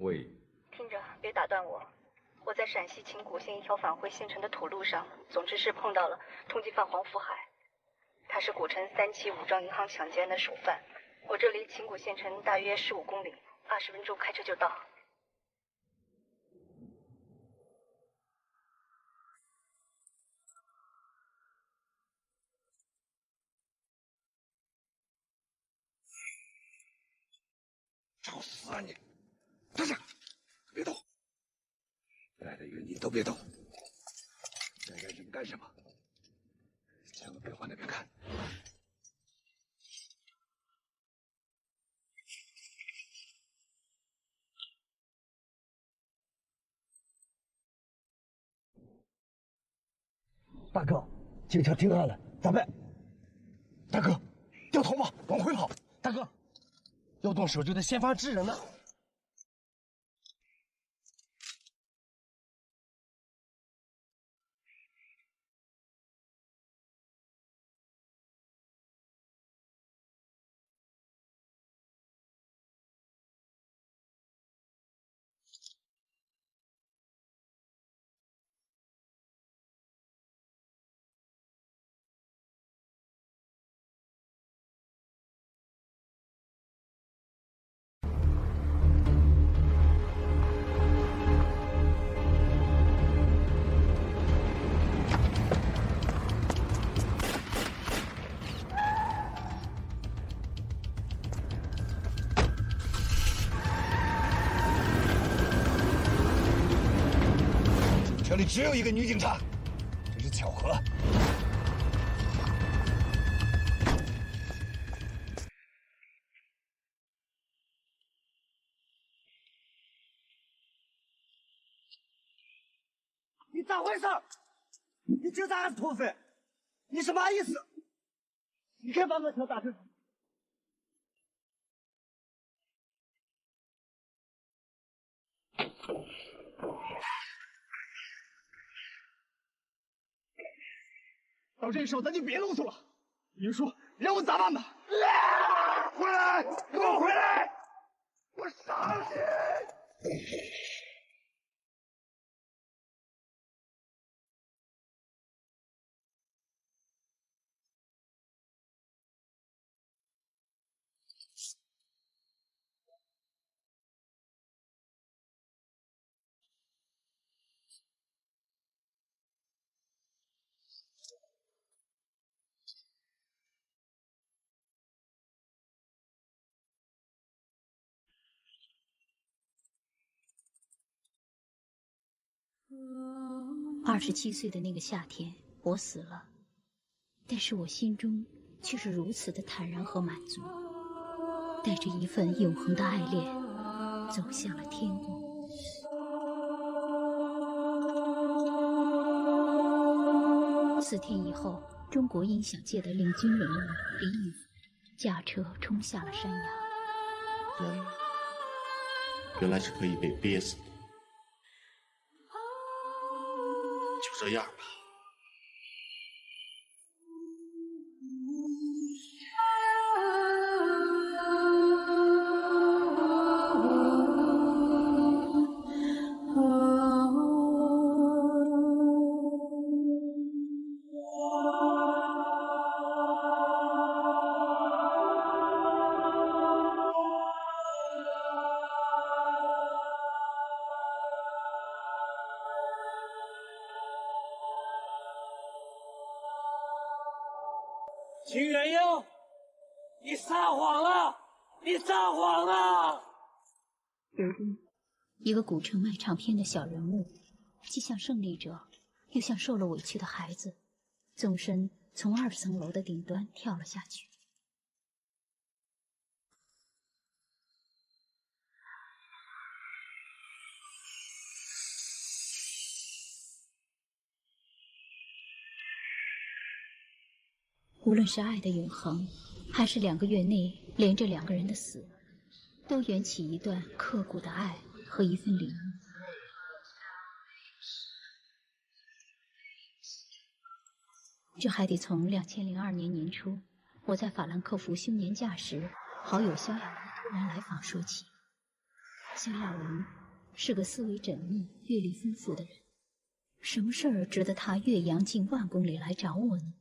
喂，听着，别打断我。我在陕西秦谷县一条返回县城的土路上，总之是碰到了通缉犯黄福海，他是古城3起武装银行抢劫案的首犯。我这离秦谷县城大约15公里，20分钟开车就到。找死啊你！站着，别动，待在原地都别动。该干什么干什么，千万别往那边看。大哥，警察听案了，咱们……大哥，掉头吧，往回跑！大哥，要动手就得先发制人呢。这里只有一个女警察，这是巧合。你咋回事？你警察还是土匪？你什么意思？你敢把我车打成？到这时候咱就别啰嗦了，你就说让我咋办吧？回来，给我回来！我杀了你！27岁的那个夏天，我死了，但是我心中却是如此的坦然和满足，带着一份永恒的爱恋，走向了天宫。4天以后，中国音响界的领军人物李宇驾车冲下了山崖。人原来是可以被憋死的。就这样吧。秦元英，你撒谎了！你撒谎了！如今，一个古城卖唱片的小人物，既像胜利者，又像受了委屈的孩子，纵身从2层楼的顶端跳了下去。无论是爱的永恒，还是2个月内连着2个人的死，都缘起一段刻骨的爱和一份领悟。这还得从2002年年初，我在法兰克福休年假时，好友萧亚楠突然来访说起。萧亚文是个思维缜密、阅历丰富的人，什么事儿值得他越洋近万公里来找我呢？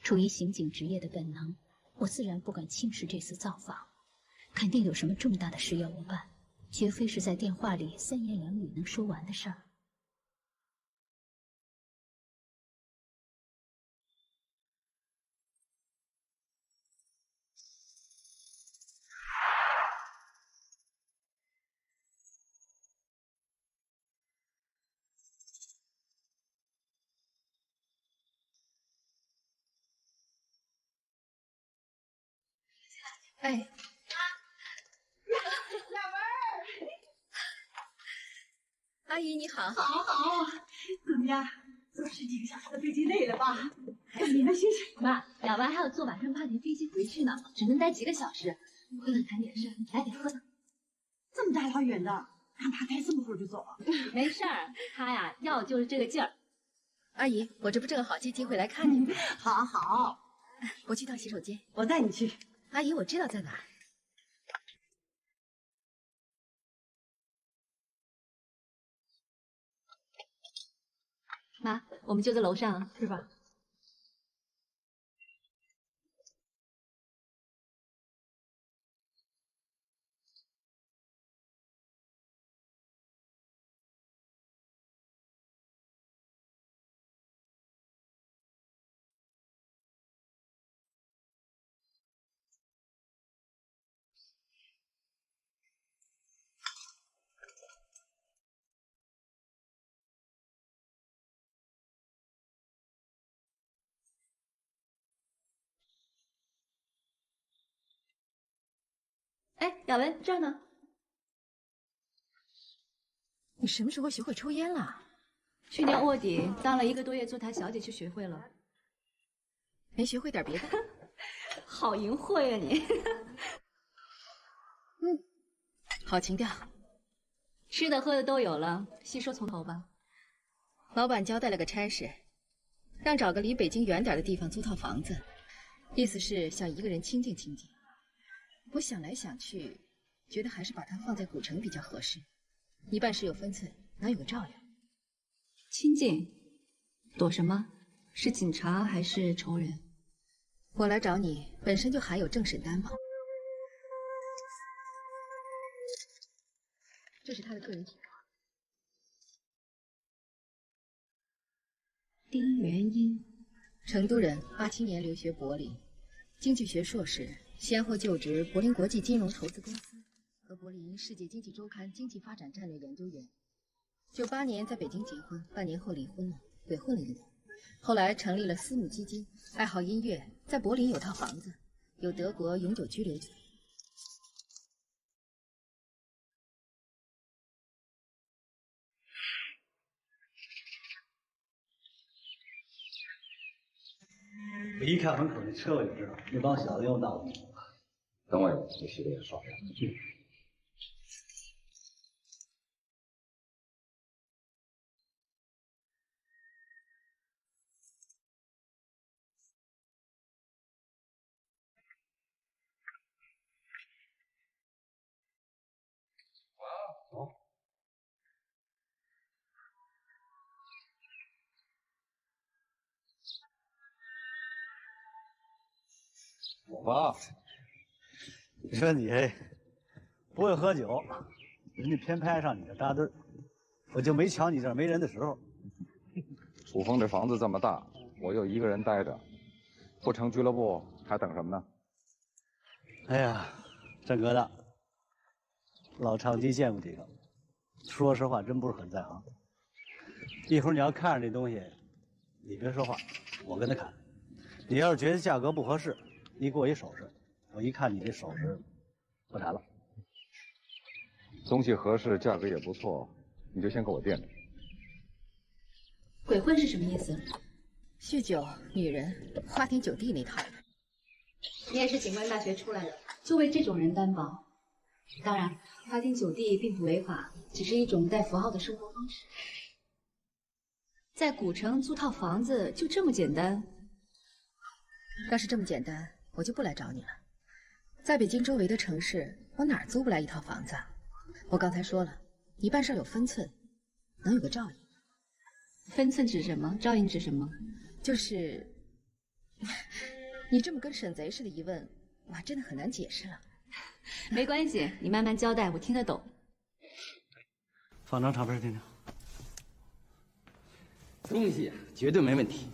出于刑警职业的本能，我自然不敢轻视这次造访，肯定有什么重大的事要我办，绝非是在电话里三言两语能说完的事儿。哎，亚文，阿姨你好。好，怎么样？坐10几个小时的飞机累了吧？你们歇歇。妈，亚文还要坐晚上8点飞机回去呢，只能待几个小时。我跟他谈点事，来点喝的。这么大老远的，让他待这么会儿就走了？没事儿，他呀要的就是这个劲儿。阿姨，我这不正好借机会来看你吗？好，我去趟洗手间，我带你去。阿姨，我知道在哪儿。妈，我们就在楼上，是吧？哎，亚文，这儿呢。你什么时候学会抽烟了？去年卧底当了1个多月坐台小姐就学会了。没学会点别的？好淫秽呀你！好情调。吃的喝的都有了，细说从头吧。老板交代了个差事，让找个离北京远点的地方租套房子，意思是想一个人清静清静。我想来想去，觉得还是把它放在古城比较合适。你办事有分寸，能有个照应。清静？躲什么？是警察还是仇人？我来找你，本身就含有政审担保。这是他的个人情况。丁元英，成都人，87年留学柏林，经济学硕士。先后就职柏林国际金融投资公司和柏林世界经济周刊经济发展战略研究员。98年在北京结婚，半年后离婚了，鬼混了1年。后来成立了私募基金，爱好音乐，在柏林有套房子，有德国永久居留权。我一看门口那车我就知道，那帮小子又闹了。等我一会儿，这洗个脸刷牙。走。走吧。你说你不会喝酒，人家偏拍上你这扎堆儿，我就没瞧你这儿没人的时候。楚风这房子这么大，我又一个人待着，不成俱乐部还等什么呢？哎呀，郑疙瘩，老长期见过几个，说实话真不是很在行。一会儿你要看着这东西，你别说话，我跟他看。你要是觉得价格不合适，你给我一首饰，我一看你这首饰，不谈了。东西合适，价格也不错，你就先给我垫着。鬼混是什么意思？酗酒、女人、花天酒地那套。你也是警官大学出来的，就为这种人担保。当然，花天酒地并不违法，只是一种带符号的生活方式。在古城租套房子就这么简单？要是这么简单，我就不来找你了。在北京周围的城市，我哪儿租不来一套房子？我刚才说了，你办事有分寸，能有个照应。分寸指什么？照应指什么？就是你这么跟审贼似的一问，我还真的很难解释了。没关系，你慢慢交代，我听得懂。放张唱片听听。东西绝对没问题。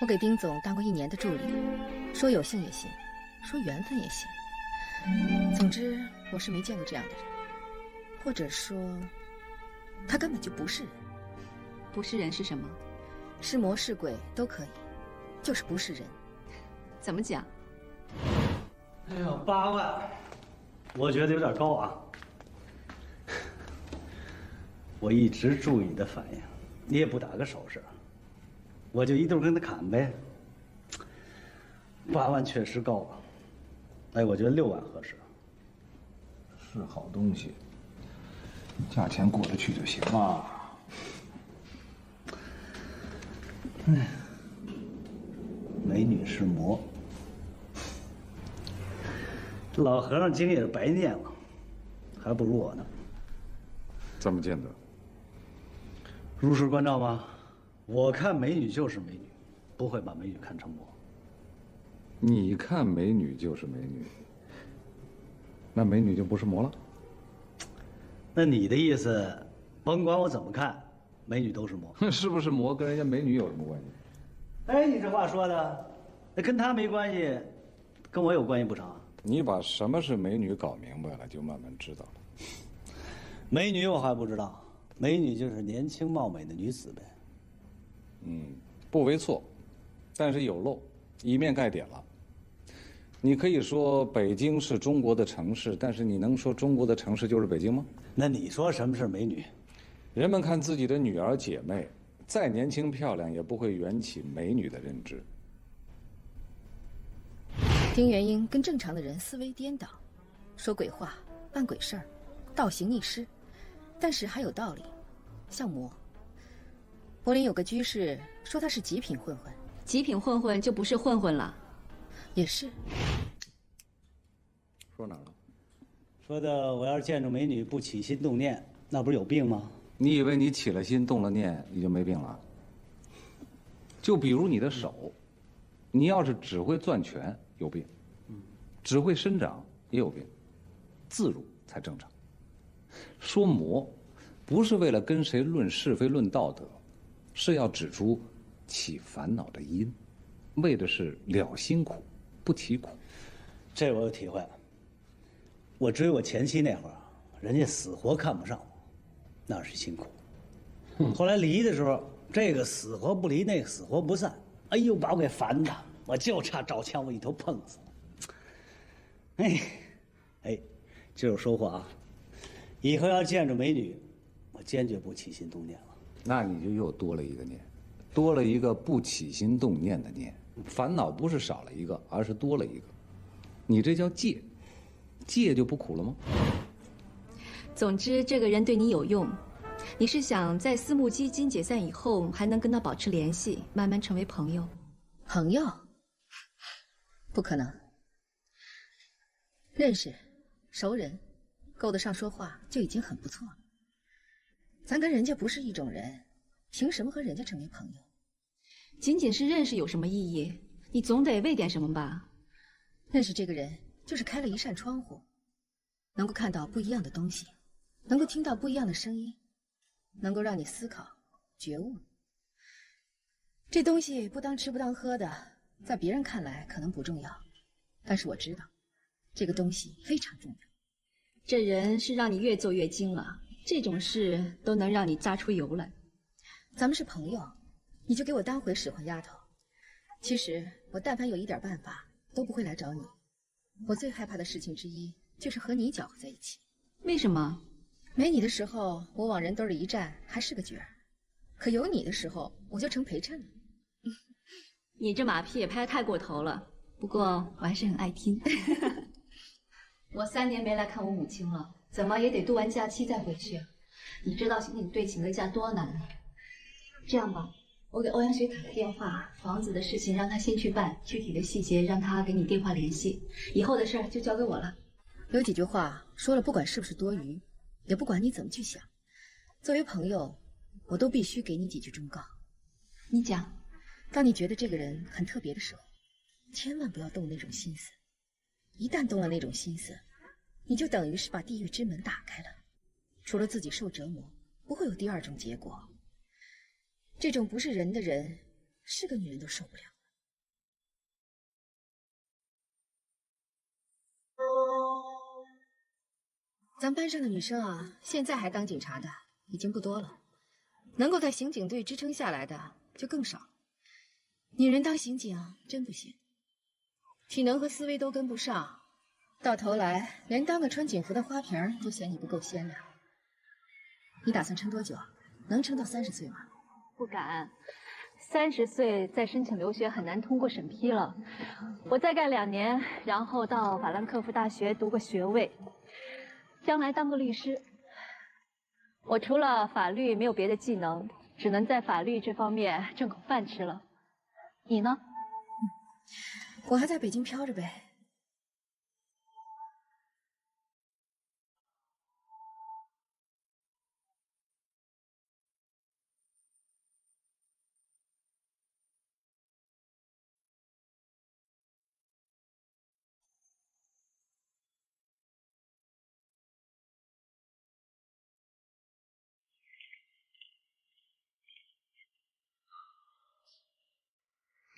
我给丁总当过1年的助理，说有幸也行，说缘分也行。总之，我是没见过这样的人，或者说，他根本就不是人。不是人是什么？是魔是鬼都可以，就是不是人。怎么讲？哎呦，8万，我觉得有点高啊。我一直注意你的反应，你也不打个手势，我就一顿跟他砍呗。8万确实高啊，哎，我觉得6万合适。是好东西，价钱过得去就行了。哎，美女是魔，这老和尚经也是白念了，还不如我呢。怎么见得？如实关照吗？我看美女就是美女，不会把美女看成魔。你看美女就是美女，那美女就不是魔了？那你的意思，甭管我怎么看，美女都是魔？是不是魔跟人家美女有什么关系？哎，你这话说的，那跟她没关系，跟我有关系不成？你把什么是美女搞明白了，就慢慢知道了。美女我还不知道，美女就是年轻貌美的女子呗。不为错，但是有漏，一面盖点了。你可以说北京是中国的城市，但是你能说中国的城市就是北京吗？那你说什么是美女？人们看自己的女儿姐妹，再年轻漂亮，也不会缘起美女的认知。丁元英跟正常的人思维颠倒，说鬼话，办鬼事儿，倒行逆施，但是还有道理，像魔。柏林有个居士说他是极品混混，极品混混就不是混混了。也是。说哪儿了？说的我要是见着美女不起心动念，那不是有病吗？你以为你起了心动了念，你就没病了？就比如你的手，你要是只会攥拳有病，只会伸掌也有病，自如才正常。说魔，不是为了跟谁论是非论道德，是要指出起烦恼的因，为的是了辛苦，不起苦。这我有体会。我追我前妻那会儿，人家死活看不上我，那是辛苦。后来离的时候，这个死活不离，那个死活不散，哎呦，把我给烦的，我就差找枪我一头碰死了。哎，今儿有收获啊！以后要见着美女，我坚决不起心动念了。那你就又多了一个念，多了一个不起心动念的念，烦恼不是少了一个，而是多了一个。你这叫戒，戒就不苦了吗？总之，这个人对你有用，你是想在私募基金解散以后，还能跟他保持联系，慢慢成为朋友？朋友？不可能。认识、熟人，够得上说话就已经很不错了。咱跟人家不是一种人，凭什么和人家成为朋友？仅仅是认识有什么意义？你总得为点什么吧？认识这个人，就是开了一扇窗户，能够看到不一样的东西，能够听到不一样的声音，能够让你思考、觉悟。这东西不当吃不当喝的，在别人看来可能不重要，但是我知道，这个东西非常重要。这人是让你越做越精了，这种事都能让你咂出油来。咱们是朋友，你就给我当回使唤丫头。其实我但凡有一点办法，都不会来找你。我最害怕的事情之一，就是和你搅和在一起。为什么？没你的时候，我往人堆里一站，还是个角儿；可有你的时候，我就成陪衬了。你这马屁也拍得太过头了，不过我还是很爱听。我3年没来看我母亲了，怎么也得度完假期再回去。你知道刑警队请个假多难吗？这样吧，我给欧阳雪打个电话，房子的事情让他先去办，具体的细节让他给你电话联系，以后的事儿就交给我了。有几句话说了，不管是不是多余，也不管你怎么去想，作为朋友，我都必须给你几句忠告。你讲，当你觉得这个人很特别的时候，千万不要动那种心思。一旦动了那种心思，你就等于是把地狱之门打开了，除了自己受折磨，不会有第二种结果。这种不是人的人，是个女人都受不了。咱班上的女生啊，现在还当警察的已经不多了，能够在刑警队支撑下来的就更少。女人当刑警真不行，体能和思维都跟不上，到头来连当个穿警服的花瓶都嫌你不够鲜亮。你打算撑多久？能撑到30岁吗？不敢，30岁再申请留学很难通过审批了。我再干2年，然后到法兰克福大学读个学位，将来当个律师。我除了法律没有别的技能，只能在法律这方面挣口饭吃了。你呢？我还在北京飘着呗。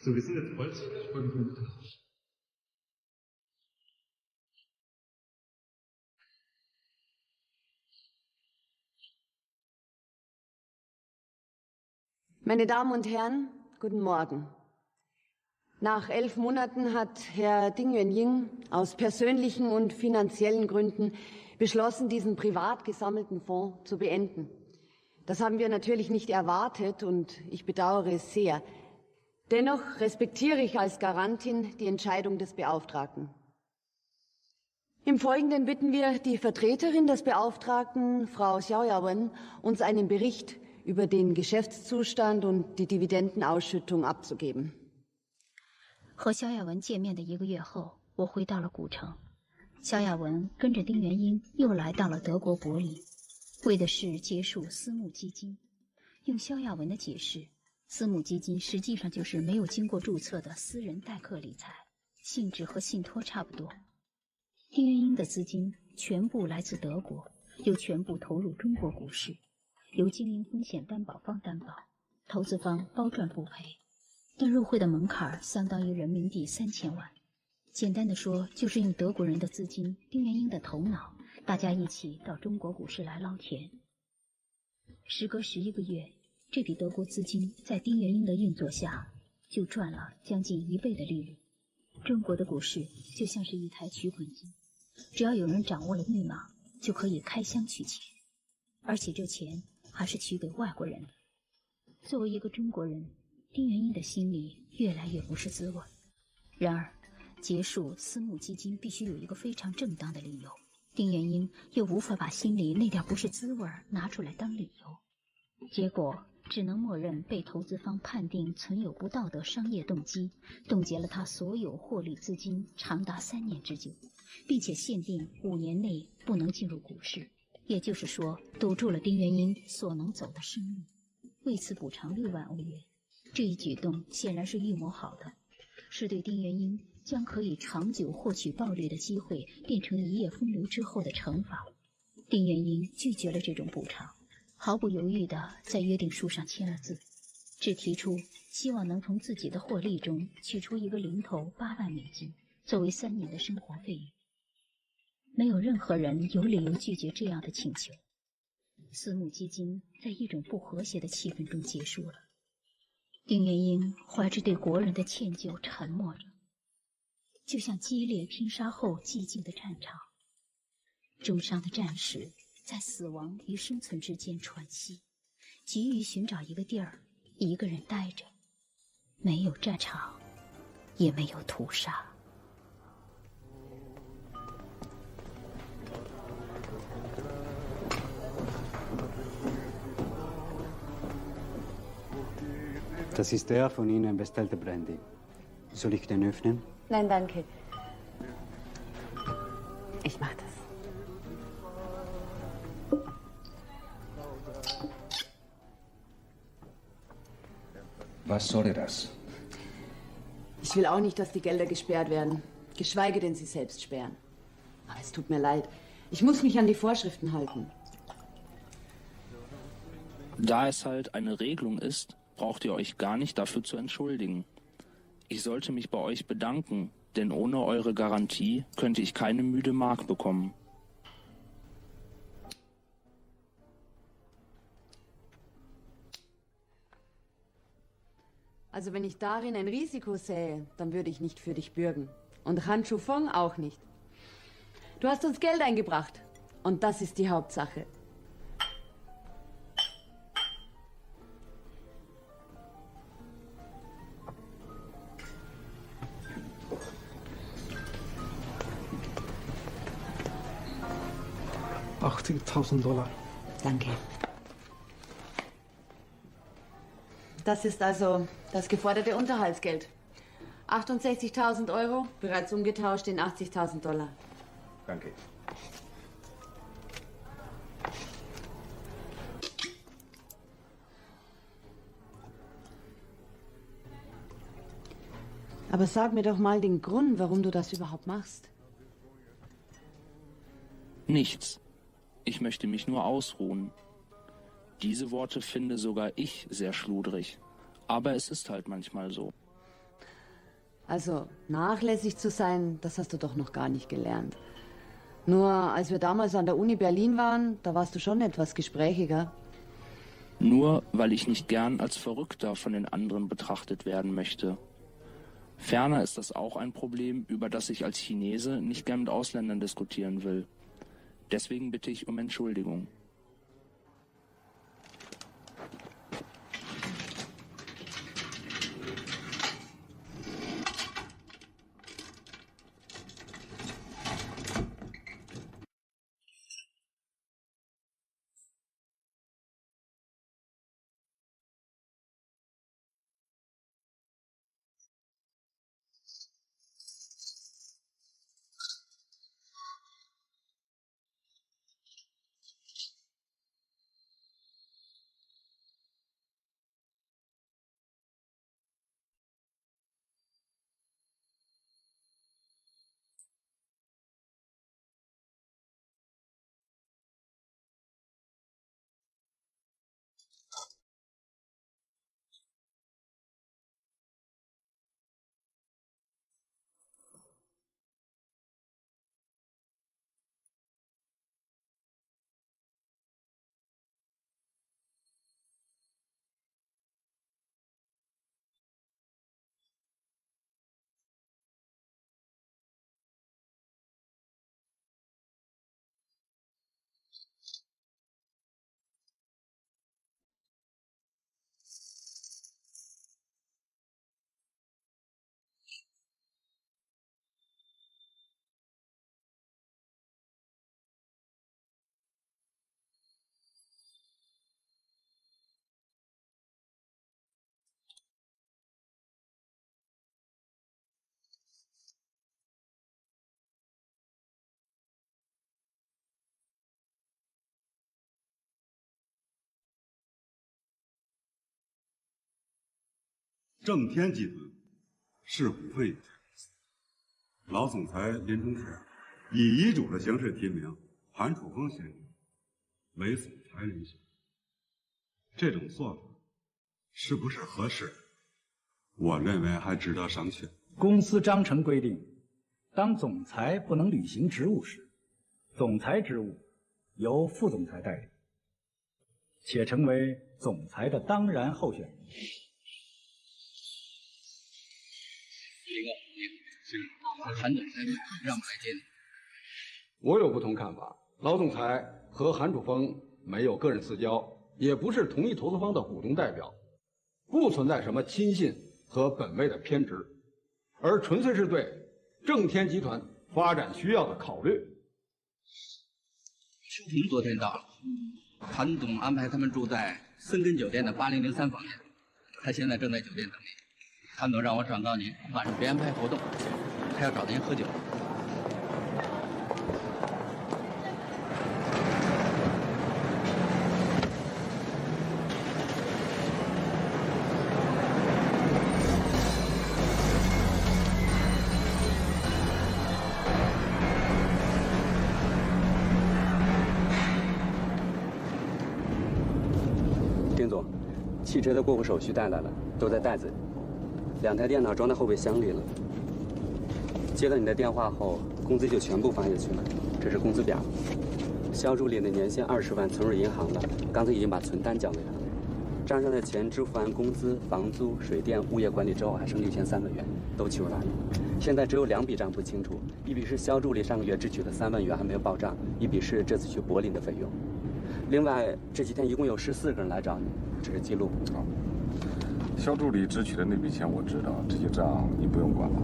So, wir sind jetzt vollzählig und Meine Damen und Herren, guten Morgen. Nach 11 Monaten hat Herr Ding Yuanying aus persönlichen und finanziellen Gründen beschlossen, diesen privat gesammelten Fonds zu beenden. Das haben wir natürlich nicht erwartet und ich bedauere es sehr. Dennoch respektiere ich als Garantin die Entscheidung des Beauftragten. Im Folgenden bitten wir die Vertreterin des Beauftragten, Frau Xiao Yawen, uns einen Bericht über den Geschäftszustand und die Dividendenausschüttung abzugeben. 和萧亚文见面的1个月后，我回到了古城。萧亚文跟着丁元英又来到了德国柏林，为的是结束私募基金。用萧亚文的解释，私募基金实际上就是没有经过注册的私人代客理财，性质和信托差不多。丁元英的资金全部来自德国，又全部投入中国股市，由经营风险担保方担保，投资方包赚不赔。但入会的门槛相当于人民币3000万。简单的说，就是用德国人的资金、丁元英的头脑，大家一起到中国股市来捞钱。时隔11个月，这笔德国资金在丁元英的运作下，就赚了将近1倍的利润。中国的股市就像是一台取款机，只要有人掌握了密码，就可以开箱取钱，而且这钱还是取给外国人的。作为一个中国人，丁元英的心里越来越不是滋味。然而，结束私募基金必须有一个非常正当的理由，丁元英又无法把心里那点不是滋味拿出来当理由，结果只能默认被投资方判定存有不道德商业动机，冻结了他所有获利资金长达3年之久，并且限定5年内不能进入股市，也就是说，堵住了丁元英所能走的生路。为此补偿6万欧元。这一举动显然是预谋好的，是对丁元英将可以长久获取暴利的机会变成一夜风流之后的惩罚。丁元英拒绝了这种补偿，毫不犹豫地在约定书上签了字，只提出希望能从自己的获利中取出一个零头8万美金，作为3年的生活费用。没有任何人有理由拒绝这样的请求。私募基金在一种不和谐的气氛中结束了。丁元英怀着对国人的歉疚沉默着，就像激烈拼杀后寂静的战场。重伤的战士在死亡与生存之间喘息，急于寻找一个地儿，一个人待着。没有战场，也没有屠杀。Das ist der von Ihnen bestellte Brandy. Soll ich den öffnen? Nein, danke. Ich mach das. Was soll das? Ich will auch nicht, dass die Gelder gesperrt werden. Geschweige denn sie selbst sperren. Aber es tut mir leid. Ich muss mich an die Vorschriften halten. Da es halt eine Regelung ist, braucht ihr euch gar nicht dafür zu entschuldigen. Ich sollte mich bei euch bedanken, denn ohne eure Garantie könnte ich keine müde Mark bekommen. Also wenn ich darin ein Risiko sähe, dann würde ich nicht für dich bürgen. Und Han Chu-Fong auch nicht. Du hast uns Geld eingebracht. Und das ist die Hauptsache. $80.000. Danke. Das ist also das geforderte Unterhaltsgeld. 68.000 €, bereits umgetauscht in $80.000. Danke. Aber sag mir doch mal den Grund, warum du das überhaupt machst. Nichts. Ich möchte mich nur ausruhen. Diese Worte finde sogar ich sehr schludrig. Aber es ist halt manchmal so. Also, nachlässig zu sein, das hast du doch noch gar nicht gelernt. Nur, als wir damals an der Uni Berlin waren, da warst du schon etwas gesprächiger. Nur weil ich nicht gern als Verrückter von den anderen betrachtet werden möchte. Ferner ist das auch ein Problem, über das ich als Chinese nicht gern mit Ausländern diskutieren will. Deswegen bitte ich um Entschuldigung.正天集团是股份有限公司，老总裁林中时以遗嘱的形式提名韩楚风先生为总裁人选，这种做法是不是合适？我认为还值得商榷。公司章程规定，当总裁不能履行职务时，总裁职务由副总裁代理，且成为总裁的当然候选人。韩总裁让我来接你。我有不同看法。老总裁和韩楚风没有个人私交，也不是同一投资方的股东代表，不存在什么亲信和本位的偏执，而纯粹是对正天集团发展需要的考虑。秋萍昨天到了，韩总安排他们住在森根酒店的8003房间，他现在正在酒店等你。韩总让我转告你，晚上别安排活动，他要找您喝酒。丁总，汽车的过户手续带来了，都在袋子里。2台电脑装在后备箱里了。接到你的电话后，工资就全部发下去了。这是工资表。肖助理的年薪20万存入银行了，刚才已经把存单交给他了。账上的钱支付完工资、房租、水电、物业管理之后，还剩6300万元，都取出来了。现在只有2笔账不清楚，一笔是肖助理上个月只取的3万元还没有报账，一笔是这次去柏林的费用。另外，这几天一共有14个人来找你，这是记录。好，肖助理支取的那笔钱我知道，这些账你不用管了。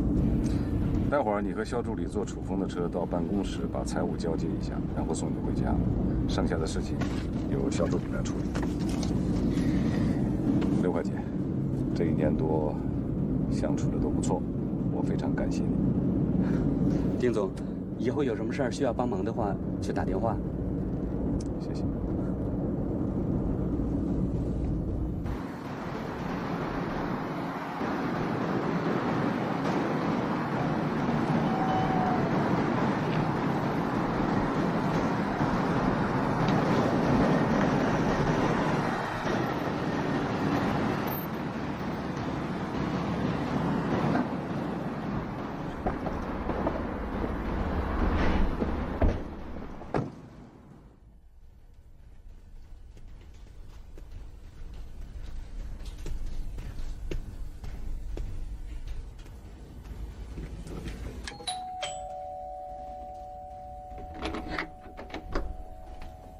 待会儿你和肖助理坐楚风的车到办公室把财务交接一下，然后送你回家。剩下的事情由肖助理来处理。刘会计，这1年多相处的都不错，我非常感谢你。丁总，以后有什么事儿需要帮忙的话，就打电话。谢谢。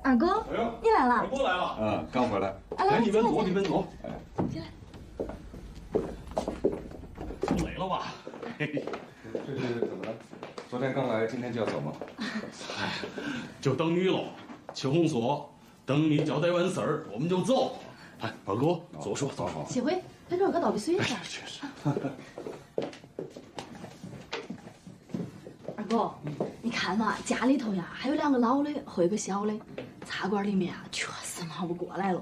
二哥，你来了。我来了。刚回来。来，你们走，你们走。进来。不累了吧？这是怎么了？昨天刚来，今天就要走吗？哎，就等你了。秋红说，等你交代完事儿，我们就走。哎，二哥，坐说，走好。谢辉，陪着二哥倒杯水噻。确实。二哥，你看嘛，家里头呀，还有2个老的和1个小的。茶馆里面啊，确实忙不过来了。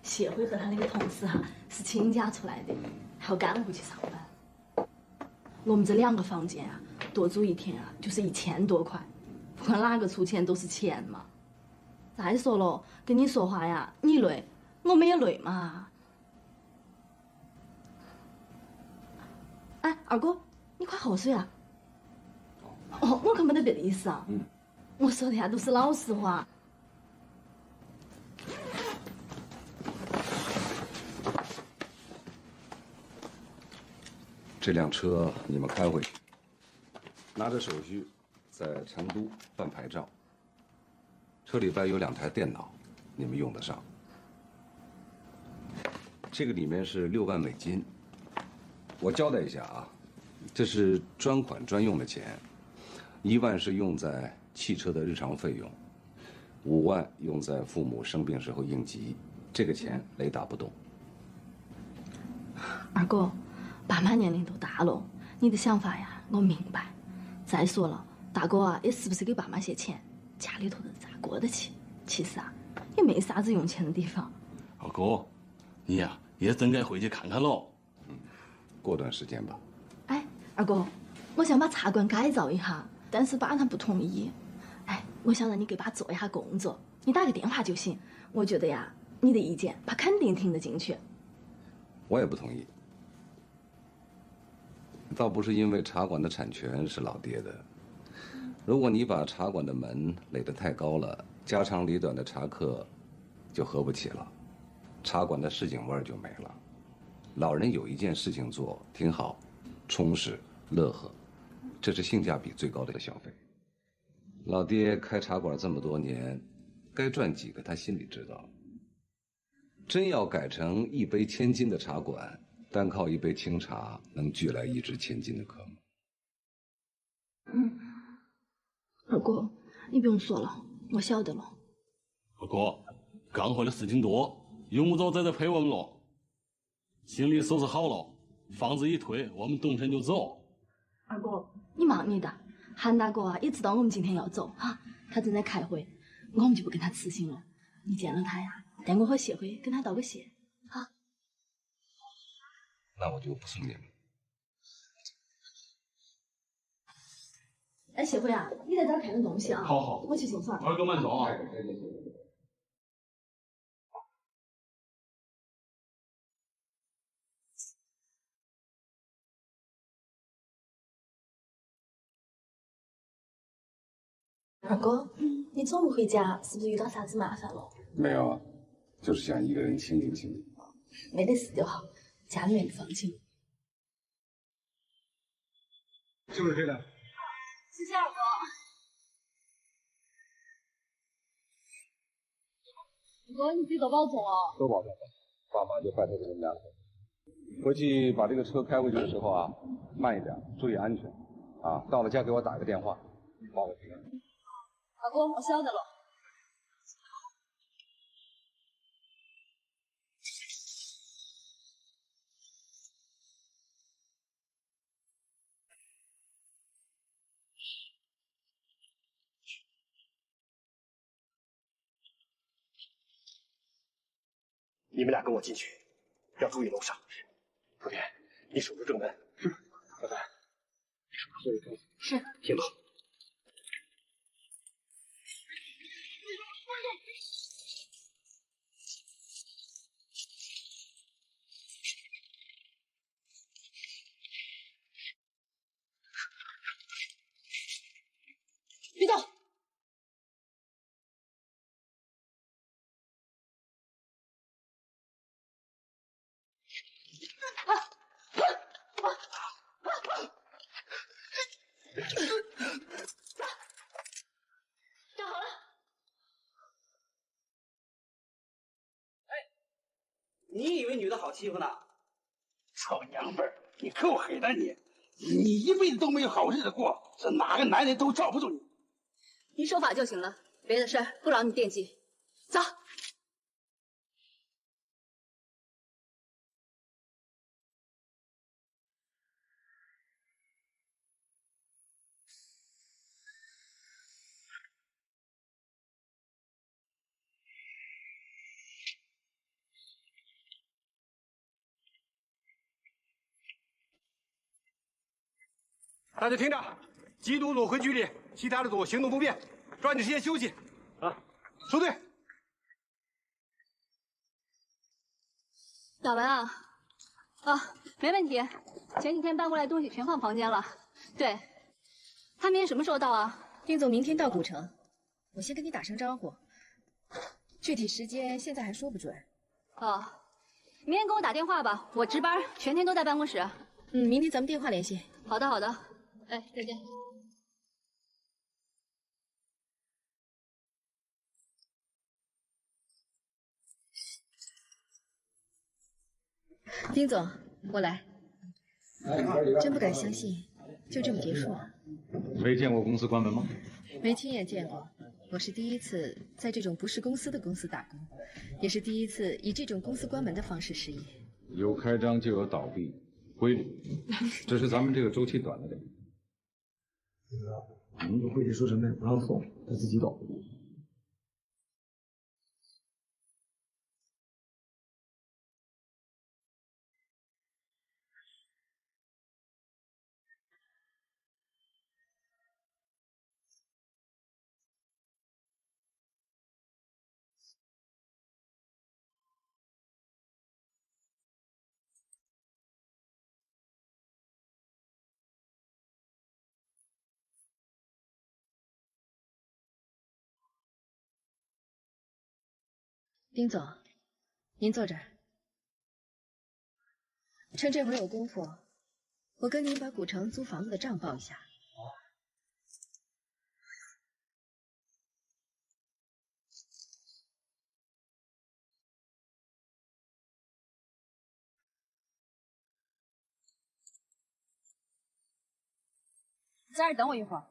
谢辉和他那个同事哈，是请假出来的，还要赶回去上班。我们这2个房间啊，多住1天啊，就是1000多块，不管哪个出钱都是钱嘛。再说了，跟你说话呀，你累，我们也累嘛。哎，二哥，你快喝水啊！哦，我可没得别的意思啊。我说的呀都是老实话。这辆车你们开回去，拿着手续在成都办牌照。车里边有2台电脑，你们用得上。这个里面是6万美金。我交代一下啊，这是专款专用的钱，1万是用在汽车的日常费用，5万用在父母生病时候应急。这个钱雷打不动。二哥。爸妈年龄都大了，你的想法呀，我明白。再说了，大哥啊，也是不是给爸妈些钱，家里头的咋过得去？其实啊，也没啥子用钱的地方。二哥，你呀，也真该回去看看喽。过段时间吧。哎，二哥，我想把茶馆改造一下，但是爸他不同意。哎，我想让你给爸做一下工作，你打个电话就行。我觉得呀，你的意见爸肯定听得进去。我也不同意。倒不是因为茶馆的产权是老爹的，如果你把茶馆的门垒得太高了，家长里短的茶客就合不起了，茶馆的市井味儿就没了。老人有一件事情做挺好，充实乐呵，这是性价比最高的消费。老爹开茶馆这么多年，该赚几个他心里知道。真要改成1杯1000金的茶馆，单靠1杯清茶能聚来1掷千金的客吗？二哥，你不用说了，我晓得了。二哥，刚回来事情多，用不着在这陪我们了。行李收拾好了，房子一推，我们动身就走。二哥，你忙你的，韩大哥啊也知道我们今天要走哈，他正在开会，我们就不跟他辞行了。你见了他呀，带我和谢辉跟他道个谢，啊。那我就不送你了。哎，谢辉啊，你在这儿看着东西啊。好好，我去送饭。二哥慢走啊。二哥，你总不回家，是不是遇到啥子麻烦了？没有啊，就是想一个人清静清静。没得事就好，家里面的放心。就是这个。谢谢二哥。二哥，你自己都保重哦。都保重吧，爸妈就拜托你们两个。回去把这个车开回去的时候啊，慢一点，注意安全。啊，到了家给我打个电话，报个平安。二哥，我晓得了。你们俩跟我进去，要注意楼上。福田，你守住正门。是。小丹，你守住后卫车。是。听到。别动！站好了！你以为女的好欺负呢？臭娘们儿，你够狠的你！你一辈子都没有好日子过，这哪个男人都罩不住你。你守法就行了，别的事儿不劳你惦记。走。大家听着，缉毒组回局里，其他的组行动不便，抓紧时间休息。啊，收队。小文啊，没问题，前几天搬过来的东西全放房间了。对，他明天什么时候到啊？丁总明天到古城，我先跟你打声招呼，具体时间现在还说不准。哦，明天给我打电话吧，我值班，全天都在办公室。明天咱们电话联系。好的，好的。哎，再见。丁总，我来。真不敢相信，就这么结束了。没见过公司关门吗？没亲眼见过，我是第一次在这种不是公司的公司打工，也是第一次以这种公司关门的方式失业。有开张就有倒闭，规律。只是咱们这个周期短了点。会计说什么也不让送，他自己走。丁总，您坐这儿。趁这会儿有功夫，我跟您把古城租房子的账报一下。在这儿等我一会儿。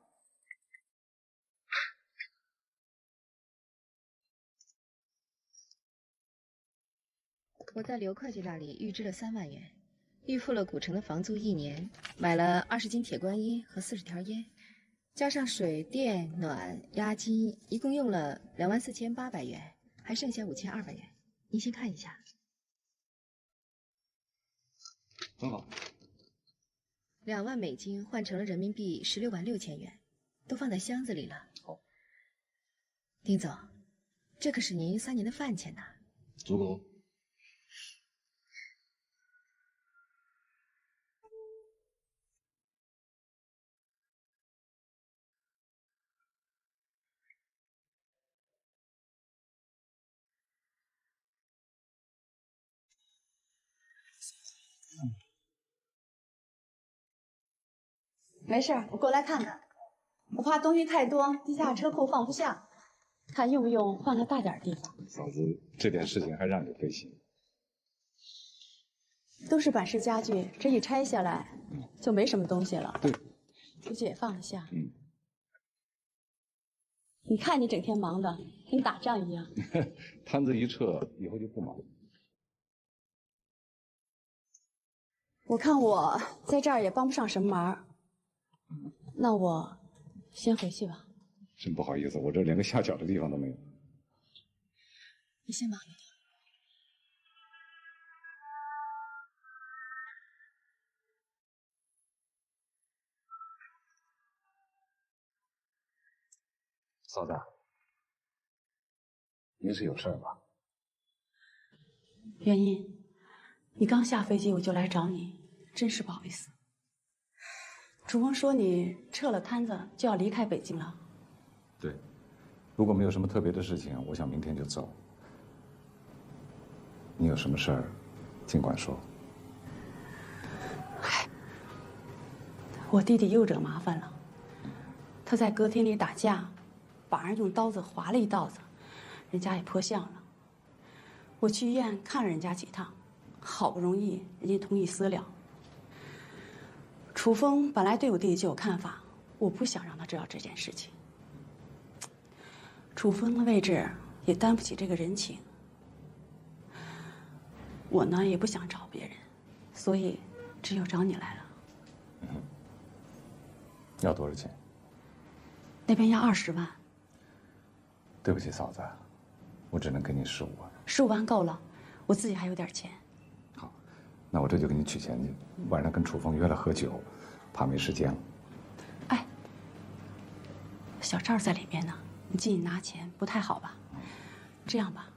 我在刘会计那里预支了3万元，预付了古城的房租1年，买了20斤铁观音和40条烟，加上水电暖押金，一共用了24800元，还剩下5200元。您先看一下。很好。 2万美金换成了人民币16万6千元，都放在箱子里了。好，丁总，这可是您3年的饭钱呐。足够。没事，我过来看看。我怕东西太多，地下车库放不下，看用不用换个大点地方。嫂子，这点事情还让你费心。都是板式家具，这一拆下来就没什么东西了。对，出去也放得下。嗯。你看你整天忙的跟打仗一样。摊子一撤，以后就不忙。我看我在这儿也帮不上什么忙。 那我先回去吧。真不好意思，我这连个下脚的地方都没有。你先忙你的。嫂子，您是有事儿吧？元英，你刚下飞机我就来找你，真是不好意思。 楚风说你撤了摊子就要离开北京了。对，如果没有什么特别的事情，我想明天就走。你有什么事儿，尽管说。唉，我弟弟又惹麻烦了。他在歌厅里打架，把人用刀子划了一刀子，人家也破相了。我去医院看了人家几趟，好不容易人家同意私了。 楚风本来对我弟弟就有看法，我不想让他知道这件事情。楚风的位置也担不起这个人情，我呢也不想找别人，所以只有找你来了。要多少钱？那边要20万。对不起，嫂子，我只能给你15万。15万够了，我自己还有点钱。 那我这就给你取钱去，晚上跟楚风约了喝酒，怕没时间了。哎，小赵在里面呢，你进去拿钱不太好吧？这样吧，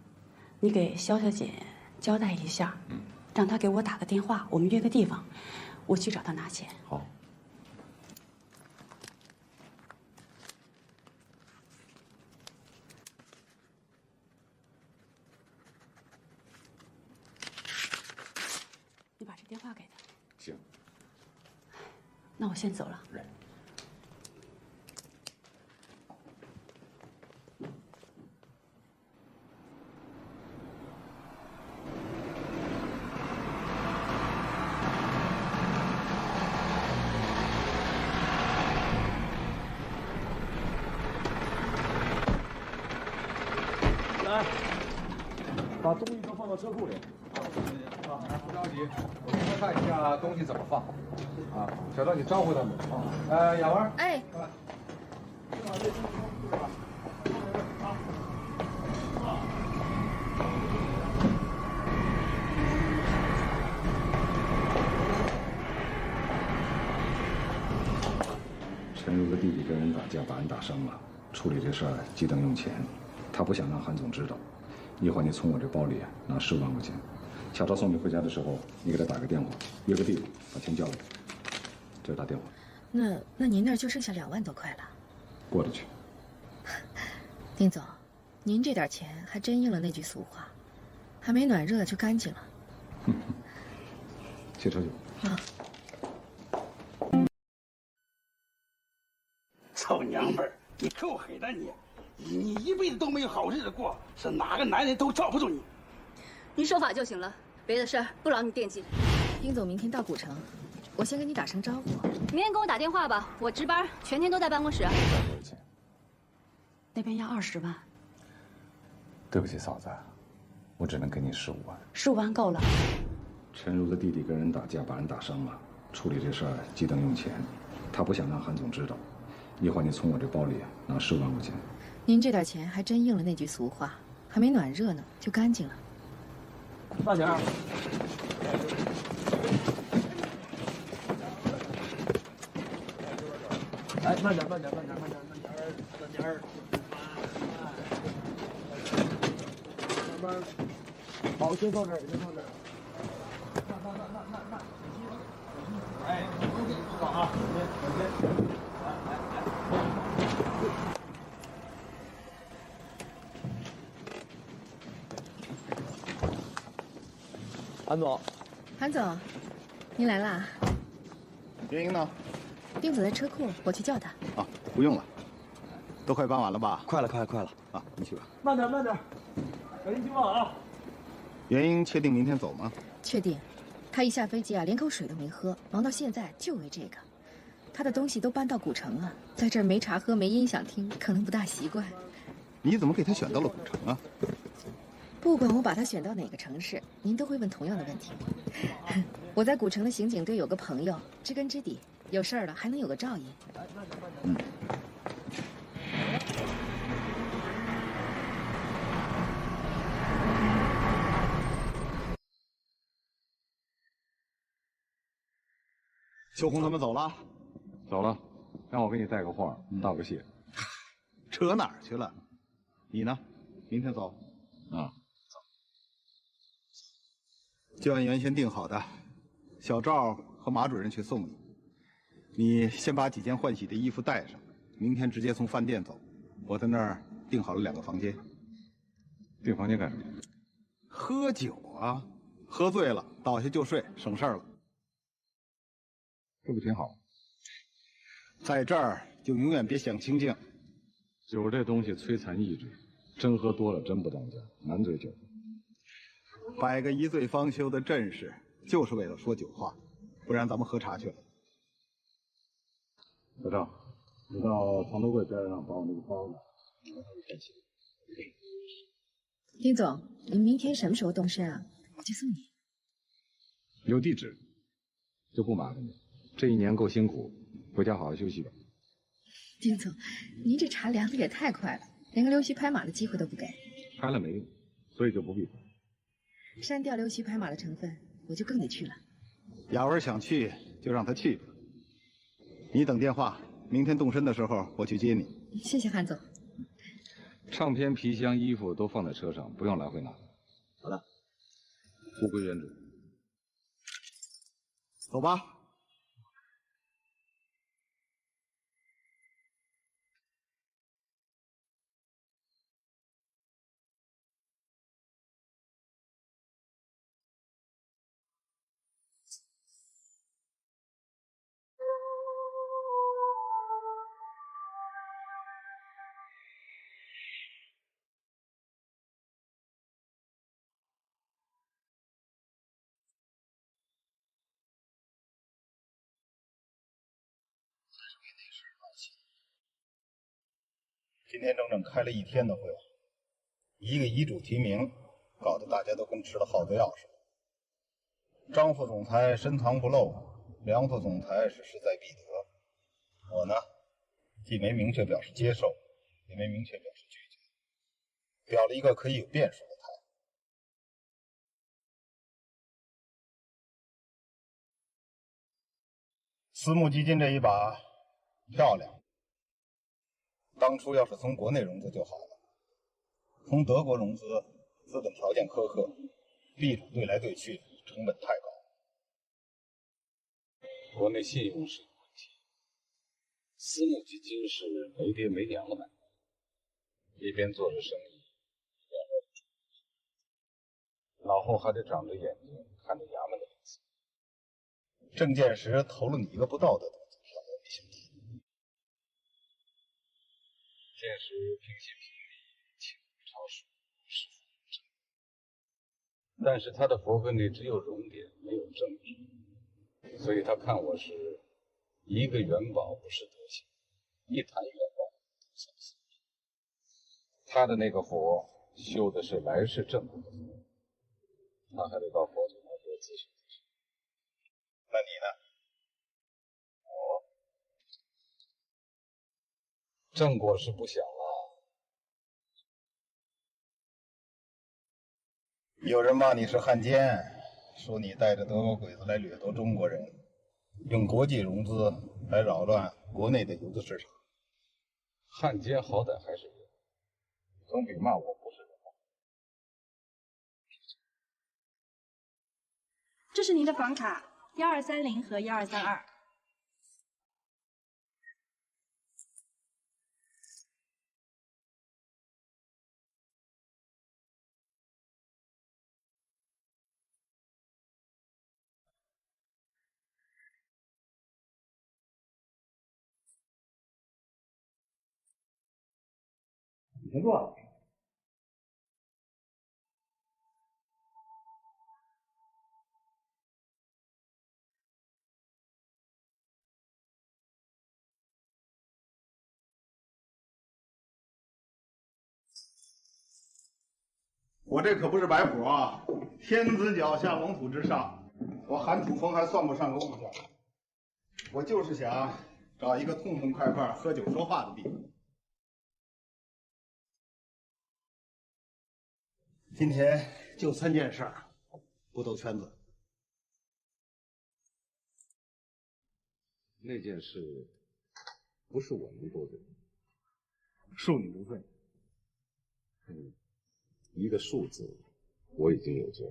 你给肖小姐交代一下，让她给我打个电话，我们约个地方，我去找她拿钱。好。你把这电话给他。行。那我先走了。来，把东西都放到车库里。不着急，我先看一下东西怎么放。啊，小赵，你招呼他们啊。雅文，哎，陈如的弟弟跟人打架，把人打伤了，处理这事儿急等用钱，他不想让韩总知道。一会儿你从我这包里拿15万块钱。 小赵送你回家的时候，你给他打个电话，约个地方，把钱交给他。这是打电话。那您那儿就剩下2万多块了。过得去。丁总，您这点钱还真应了那句俗话，还没暖热就干净了。去车去。啊。臭娘们儿，你够狠的你！你一辈子都没有好日子过，是哪个男人都罩不住你。 您守法就行了，别的事儿不劳你惦记。丁总明天到古城，我先跟你打声招呼。明天给我打电话吧，我值班，全天都在办公室。多少钱？那边要20万。对不起，嫂子，我只能给你15万。15万够了。陈如的弟弟跟人打架，把人打伤了，处理这事儿急等用钱，他不想让韩总知道。一会儿你从我这包里拿15万块钱。您这点钱还真应了那句俗话，还没暖热呢就干净了。慢点。哎，慢点，慢点，慢点，慢点，慢点，慢点。慢慢。好，先放这儿，先放这儿。慢。哎，知道啊，小心。韩总，韩总，您来啦？袁英呢？丁总在车库，我去叫他。啊，不用了，都快搬完了吧？快了啊，你去吧。慢点，小心听话啊！袁英确定明天走吗？确定。他一下飞机啊，连口水都没喝，忙到现在就为这个。他的东西都搬到古城了，在这儿没茶喝，没音响听，可能不大习惯。你怎么给他选到了古城啊？不管我把他选到哪个城市，您都会问同样的问题。我在古城的刑警队有个朋友，知根知底，有事儿了还能有个照应。嗯。秋红他们走了？走了，让我给你带个话，道个谢。扯哪儿去了？你呢？明天走？啊。就按原先定好的，小赵和马主任去送你。你先把几件换洗的衣服带上，明天直接从饭店走。我在那儿订好了2个房间。订房间干什么？喝酒啊，喝醉了倒下就睡，省事儿了。这不挺好？在这儿就永远别想清静。酒这东西摧残意志，真喝多了真不当家，难醉酒。摆个一醉方休的阵势，就是为了说酒话，不然咱们喝茶去了。小赵，你到床头柜边上把我那个包拿，带起。丁总，您明天什么时候动身啊？我去送你。有地址，就不麻烦你。这1年够辛苦，回家好好休息吧。丁总，您这茶凉的也太快了，连个溜须拍马的机会都不给。拍了没用，所以就不必拍。删掉溜须拍马的成分，我就更得去了。雅文想去就让他去吧。你等电话，明天动身的时候我去接你。谢谢韩总。唱片、皮箱、衣服都放在车上，不用来回拿。好的，物归原主。走吧。今天整整开了1天的会，一个遗嘱提名，搞得大家都跟吃了耗子药似的。张副总裁深藏不露，梁副总裁是势在必得。我呢，既没明确表示接受，也没明确表示拒绝，表了一个可以有变数的态。私募基金这一把漂亮。当初要是从国内融资就好了，从德国融资，资本条件苛刻，币种兑来兑去，成本太高。国内信用是个问题，私募基金是没爹没娘的买卖，一边做着生意，一边脑后还得长着眼睛看着衙门的脸色。郑建时投了你一个不道德的股票，我没想提。建时平心平理，情理超世，是佛正，但是他的佛分里只有熔点，没有正直，所以他看我是一个元宝不是德行，一坛元宝不算死。他的那个火修的是来世正果的佛，他还得到佛祖那多咨询咨询。那你呢？郑国是不小了。有人骂你是汉奸，说你带着德国鬼子来掠夺中国人，用国际融资来扰乱国内的游资市场。汉奸好歹还是人，总比骂我不是人好。这是您的房卡，1230和1232。你先坐。我这可不是摆谱啊！天子脚下，龙土之上，我韩楚风还算不上个物件。我就是想找一个痛痛快快喝酒说话的地方。今天就3件事儿，不兜圈子。那件事不是我能做的，恕你无罪。一个数字，我已经有罪。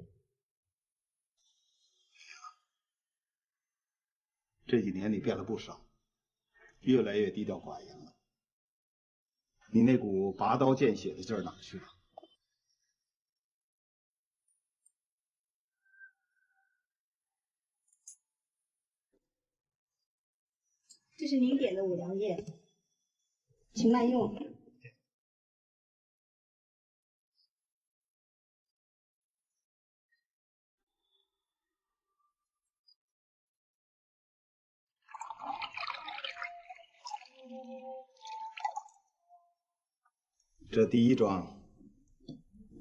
这几年你变了不少，越来越低调寡言了。你那股拔刀见血的劲儿哪去了？这是您点的五粮液，请慢用。这第一桩，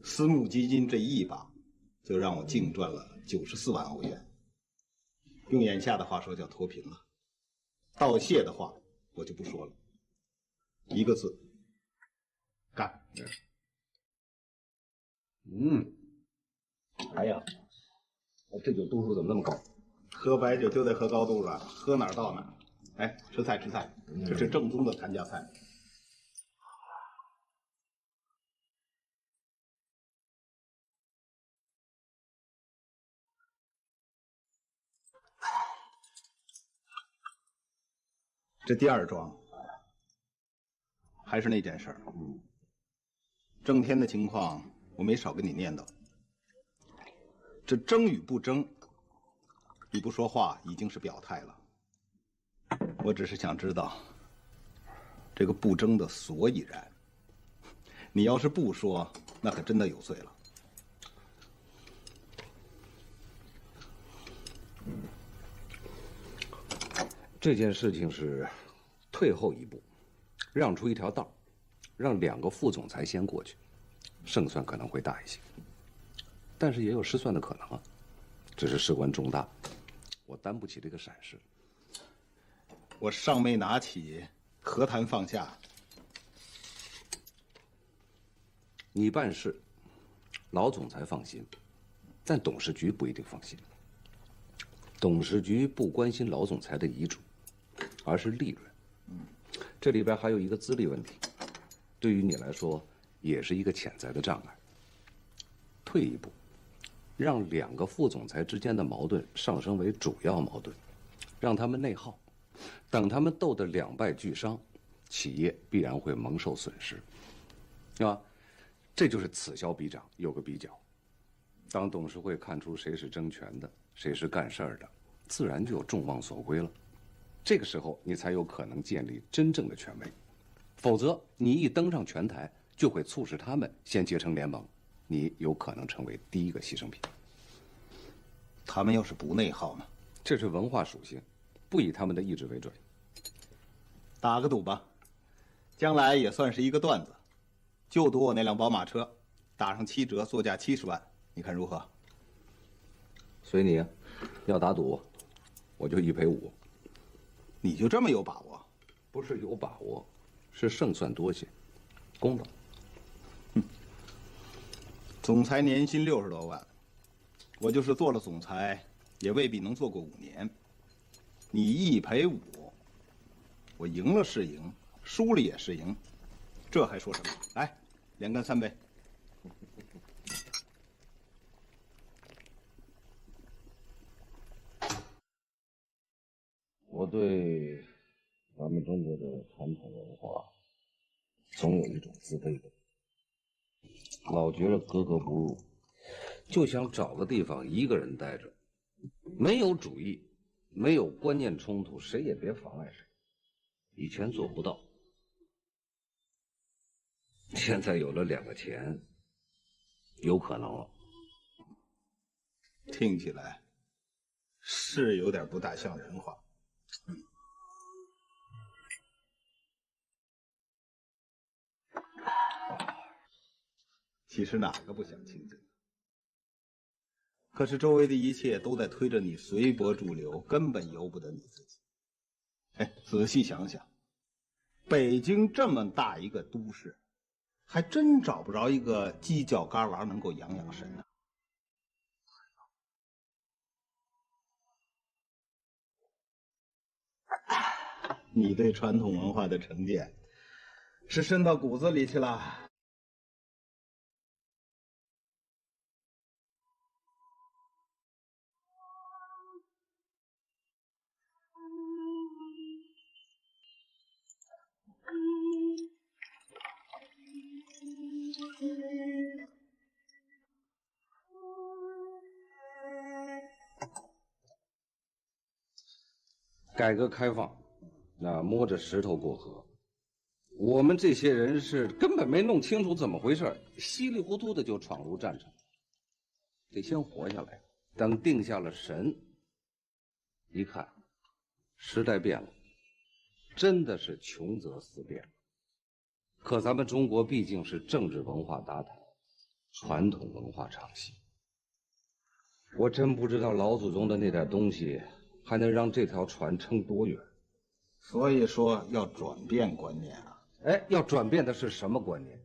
私募基金这一把，就让我净赚了94万欧元。用眼下的话说，叫脱贫了。道谢的话，我就不说了，一个字，干。哎呀，这酒度数怎么那么高？喝白酒就得喝高度了，喝哪儿到哪儿。哎，吃菜吃菜，这是正宗的谭家菜。这第二桩，还是那件事儿。郑天的情况，我没少跟你念叨。这争与不争，你不说话已经是表态了。我只是想知道，这个不争的所以然。你要是不说，那可真的有罪了。这件事情是退后一步，让出一条道，让2个副总裁先过去，胜算可能会大一些，但是也有失算的可能啊。只是事关重大，我担不起这个闪失。我尚没拿起，何谈放下？你办事，老总裁放心，但董事局不一定放心。董事局不关心老总裁的遗嘱，而是利润。这里边还有一个资历问题，对于你来说也是一个潜在的障碍。退一步，让2个副总裁之间的矛盾上升为主要矛盾，让他们内耗，等他们斗得2败俱伤，企业必然会蒙受损失，是吧？这就是此消彼长，有个比较。当董事会看出谁是争权的，谁是干事儿的，自然就有众望所归了。这个时候，你才有可能建立真正的权威。否则，你一登上拳台，就会促使他们先结成联盟，你有可能成为第一个牺牲品。他们要是不内耗呢？这是文化属性，不以他们的意志为准。打个赌吧，将来也算是一个段子。就赌我那辆宝马车，打上7折，作价70万，你看如何？随你啊，要打赌，我就1赔5。你就这么有把握？不是有把握，是胜算多些，公道。总裁年薪60多万，我就是做了总裁，也未必能做过5年。你1赔5，我赢了是赢，输了也是赢，这还说什么？来，2干3杯。我对咱们中国的传统文化，总有一种自卑感，老觉着格格不入，就想找个地方一个人待着，没有主义，没有观念冲突，谁也别妨碍谁。以前做不到，现在有了2个钱，有可能了。听起来是有点不大像人话。其实哪个不想清静？可是周围的一切都在推着你随波逐流，根本由不得你自己。哎，仔细想想，北京这么大一个都市，还真找不着一个犄角旮旯能够养养神呢。你对传统文化的沉淀，是深到骨子里去了。改革开放，那摸着石头过河，我们这些人是根本没弄清楚怎么回事，稀里糊涂的就闯入战场。得先活下来，等定下了神，一看，时代变了，真的是穷则思变。可咱们中国毕竟是政治文化搭台，传统文化唱戏，我真不知道老祖宗的那点东西还能让这条船撑多远。所以说要转变观念啊！哎，要转变的是什么观念？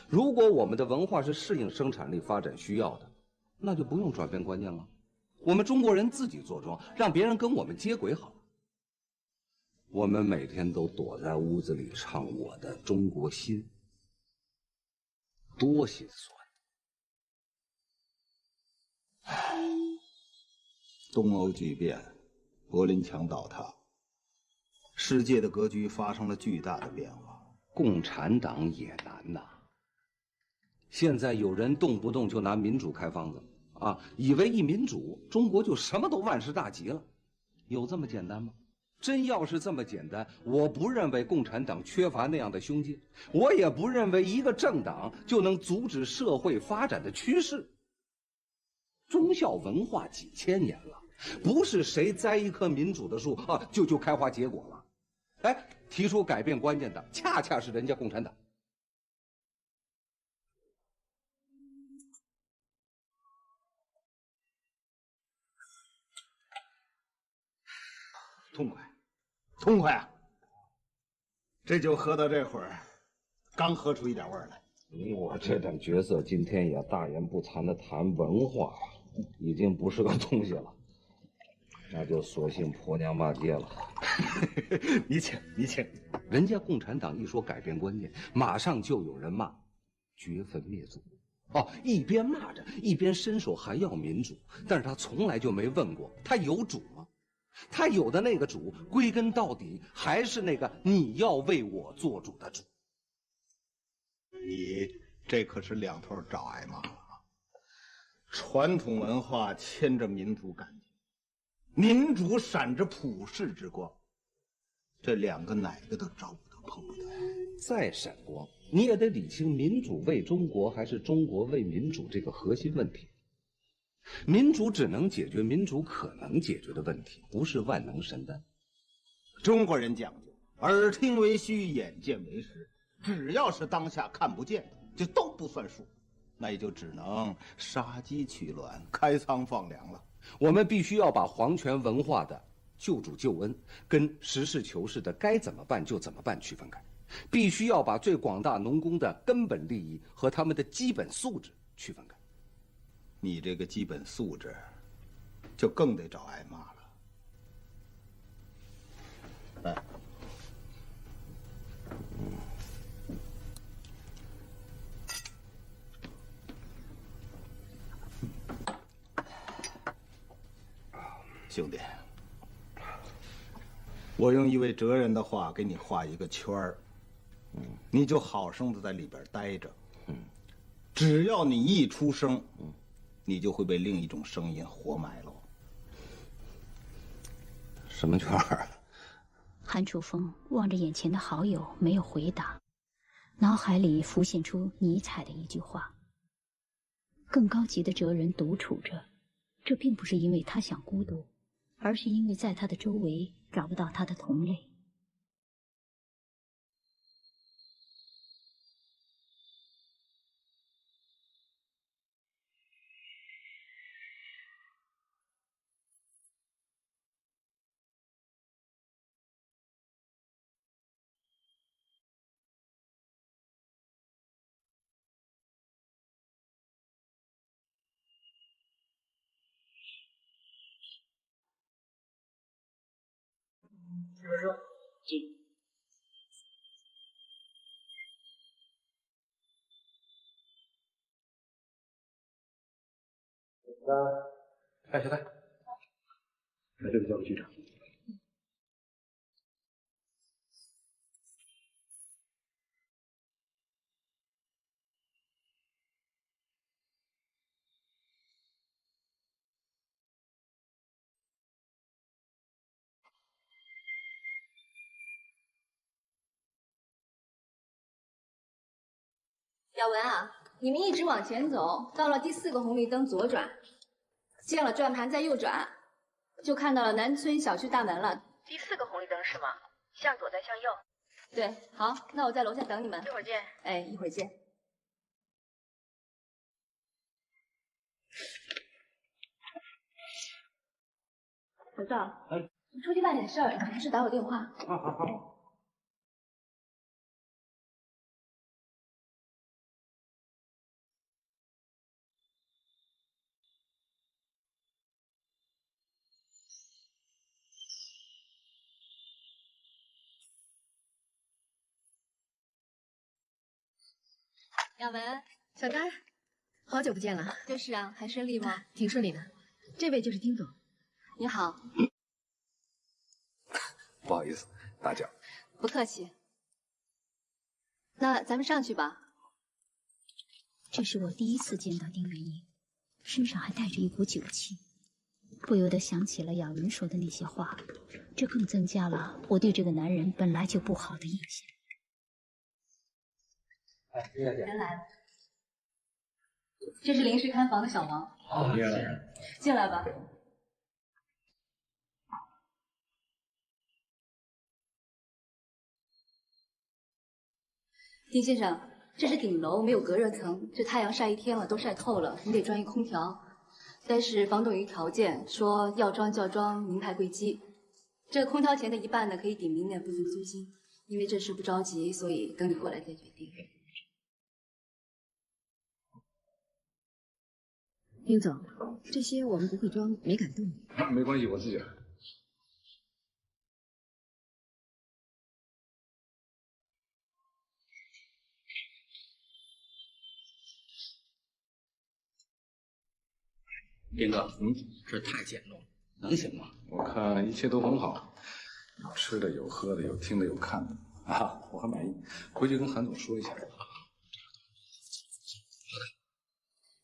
如果我们的文化是适应生产力发展需要的，那就不用转变观念了。我们中国人自己坐庄，让别人跟我们接轨好了。我们每天都躲在屋子里唱我的中国心，多心酸。东欧剧变，柏林墙倒塌，世界的格局发生了巨大的变化。共产党也难呐。现在有人动不动就拿民主开方子啊，以为一民主，中国就什么都万事大吉了，有这么简单吗？真要是这么简单，我不认为共产党缺乏那样的胸襟，我也不认为一个政党就能阻止社会发展的趋势。忠孝文化几千年了，不是谁栽一棵民主的树啊就开花结果了。哎，提出改变观念的恰恰是人家共产党。痛快，痛快啊！这酒喝到这会儿，刚喝出一点味儿来。我这等角色今天也大言不惭的谈文化，已经不是个东西了，那就索性婆娘骂街了。你请，你请。人家共产党一说改变观念，马上就有人骂掘坟灭祖。哦，一边骂着，一边伸手还要民主，但是他从来就没问过他有主吗？他有的那个主，归根到底还是那个你要为我做主的主。你这可是两头找挨骂了啊！传统文化牵着民主感情，民主闪着普世之光，这两个哪个都找不得碰不得。再闪光，你也得理清民主为中国还是中国为民主这个核心问题。民主只能解决民主可能解决的问题，不是万能神丹。中国人讲究耳听为虚，眼见为实，只要是当下看不见的，就都不算数，那也就只能杀鸡取卵，开仓放粮了。我们必须要把皇权文化的救主救恩跟实事求是的该怎么办就怎么办区分开，必须要把最广大农工的根本利益和他们的基本素质区分开。你这个基本素质，就更得找挨骂了。来，兄弟，我用一位哲人的话给你画一个圈儿，你就好生的在里边待着，只要你一出声，你就会被另一种声音活埋喽。什么圈儿？韩楚风望着眼前的好友，没有回答，脑海里浮现出尼采的一句话：更高级的哲人独处着，这并不是因为他想孤独，而是因为在他的周围找不到他的同类。小戴，把这个交给局长。亚文啊，你们一直往前走，到了第4个红绿灯左转，见了转盘再右转，就看到了南村小区大门了。第4个红绿灯是吗？向左再向右。对，好，那我在楼下等你们。一会儿见。哎，一会儿见。小赵，你出去办点事儿，你没事打我电话。好。亚文，小丹，好久不见了。就是啊，还顺利吗？挺顺利的。这位就是丁总。你好。不好意思，打搅。不客气。那咱们上去吧。这是我第一次见到丁元英，身上还带着一股酒气，不由得想起了雅文说的那些话，这更增加了我对这个男人本来就不好的印象。哎，李小姐，人来了，这是临时看房的小王。好，进来吧。丁先生，这是顶楼，没有隔热层，这太阳晒一天了，都晒透了，你得装一空调。但是房东有一条件，说要装就要装名牌贵机。这个空调钱的一半呢，可以抵明年部分租金。因为这事不着急，所以等你过来再决定。丁总，这些我们不会装，没敢动。没关系，我自己来。丁哥，这太简陋了，能行吗？我看一切都很好，有吃的，有喝的，有听的，有看的啊，我还满意。回去跟韩总说一下。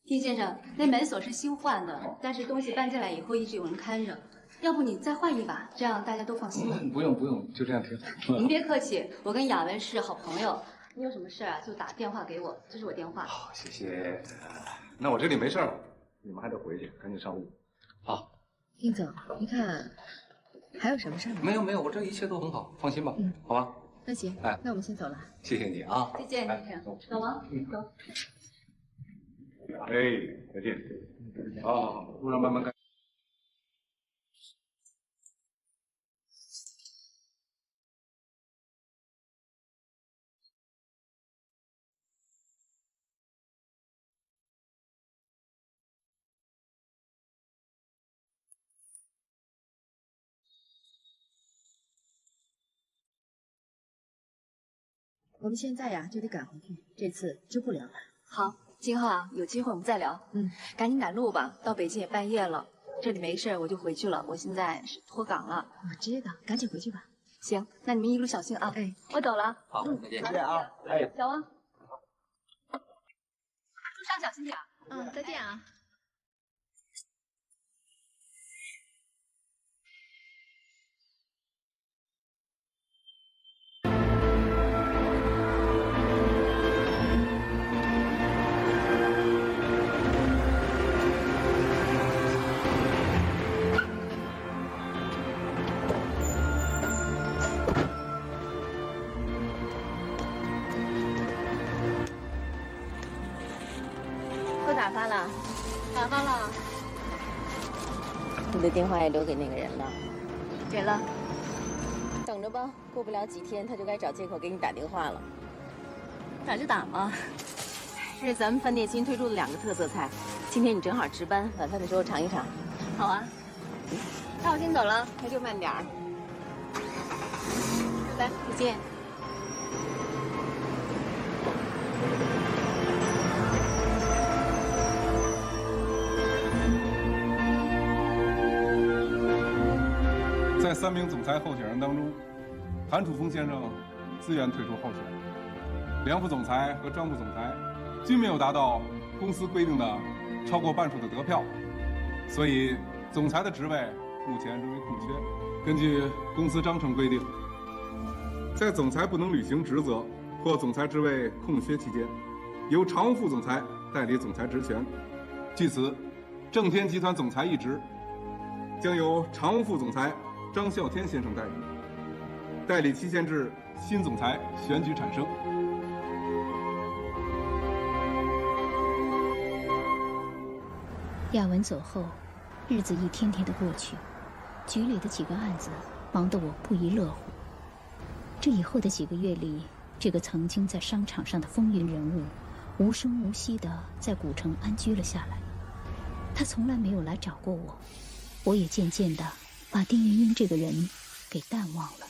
丁先生，那门锁是新换的，但是东西搬进来以后一直有人看着，要不你再换一把，这样大家都放心了。不用，就这样挺好。您别客气，我跟雅文是好朋友，你有什么事啊就打电话给我，这是我电话。好，谢谢。那我这里没事了，你们还得回去，赶紧上路。好，丁总，你看还有什么事吗？没有，我这一切都很好，放心吧。好吧。那行，那我们先走了。谢谢你啊。再见，先生。老王，走。哎，再见。好，路上慢慢开。我们现在呀就得赶回去，这次治不了了。好，今后啊有机会我们再聊。赶紧赶路吧，到北京也半夜了。这里没事我就回去了，我现在是脱岗了。我知道，赶紧回去吧。行，那你们一路小心啊。哎，我走了。好，再见。再见啊。哎，小王，路上小心点。再见啊。都打发了，打发了。你的电话也留给那个人了，给了。等着吧，过不了几天他就该找借口给你打电话了。打就打嘛。这是咱们饭店新推出的2个特色菜，今天你正好值班，晚饭的时候尝一尝。好啊。那我先走了，那就慢点儿。拜拜，再见。在3名总裁候选人当中，韩楚风先生自愿退出候选，梁副总裁和张副总裁均没有达到公司规定的超过半数的得票，所以总裁的职位目前仍为空缺。根据公司章程规定，在总裁不能履行职责或总裁职位空缺期间，由常务副总裁代理总裁职权。据此，正天集团总裁一职将由常务副总裁张啸天先生代理，代理期限至新总裁选举产生。亚文走后，日子一天天的过去，局里的几个案子忙得我不亦乐乎。这以后的几个月里，这个曾经在商场上的风云人物，无声无息地在古城安居了下来。他从来没有来找过我，我也渐渐地把丁元英这个人给淡忘了。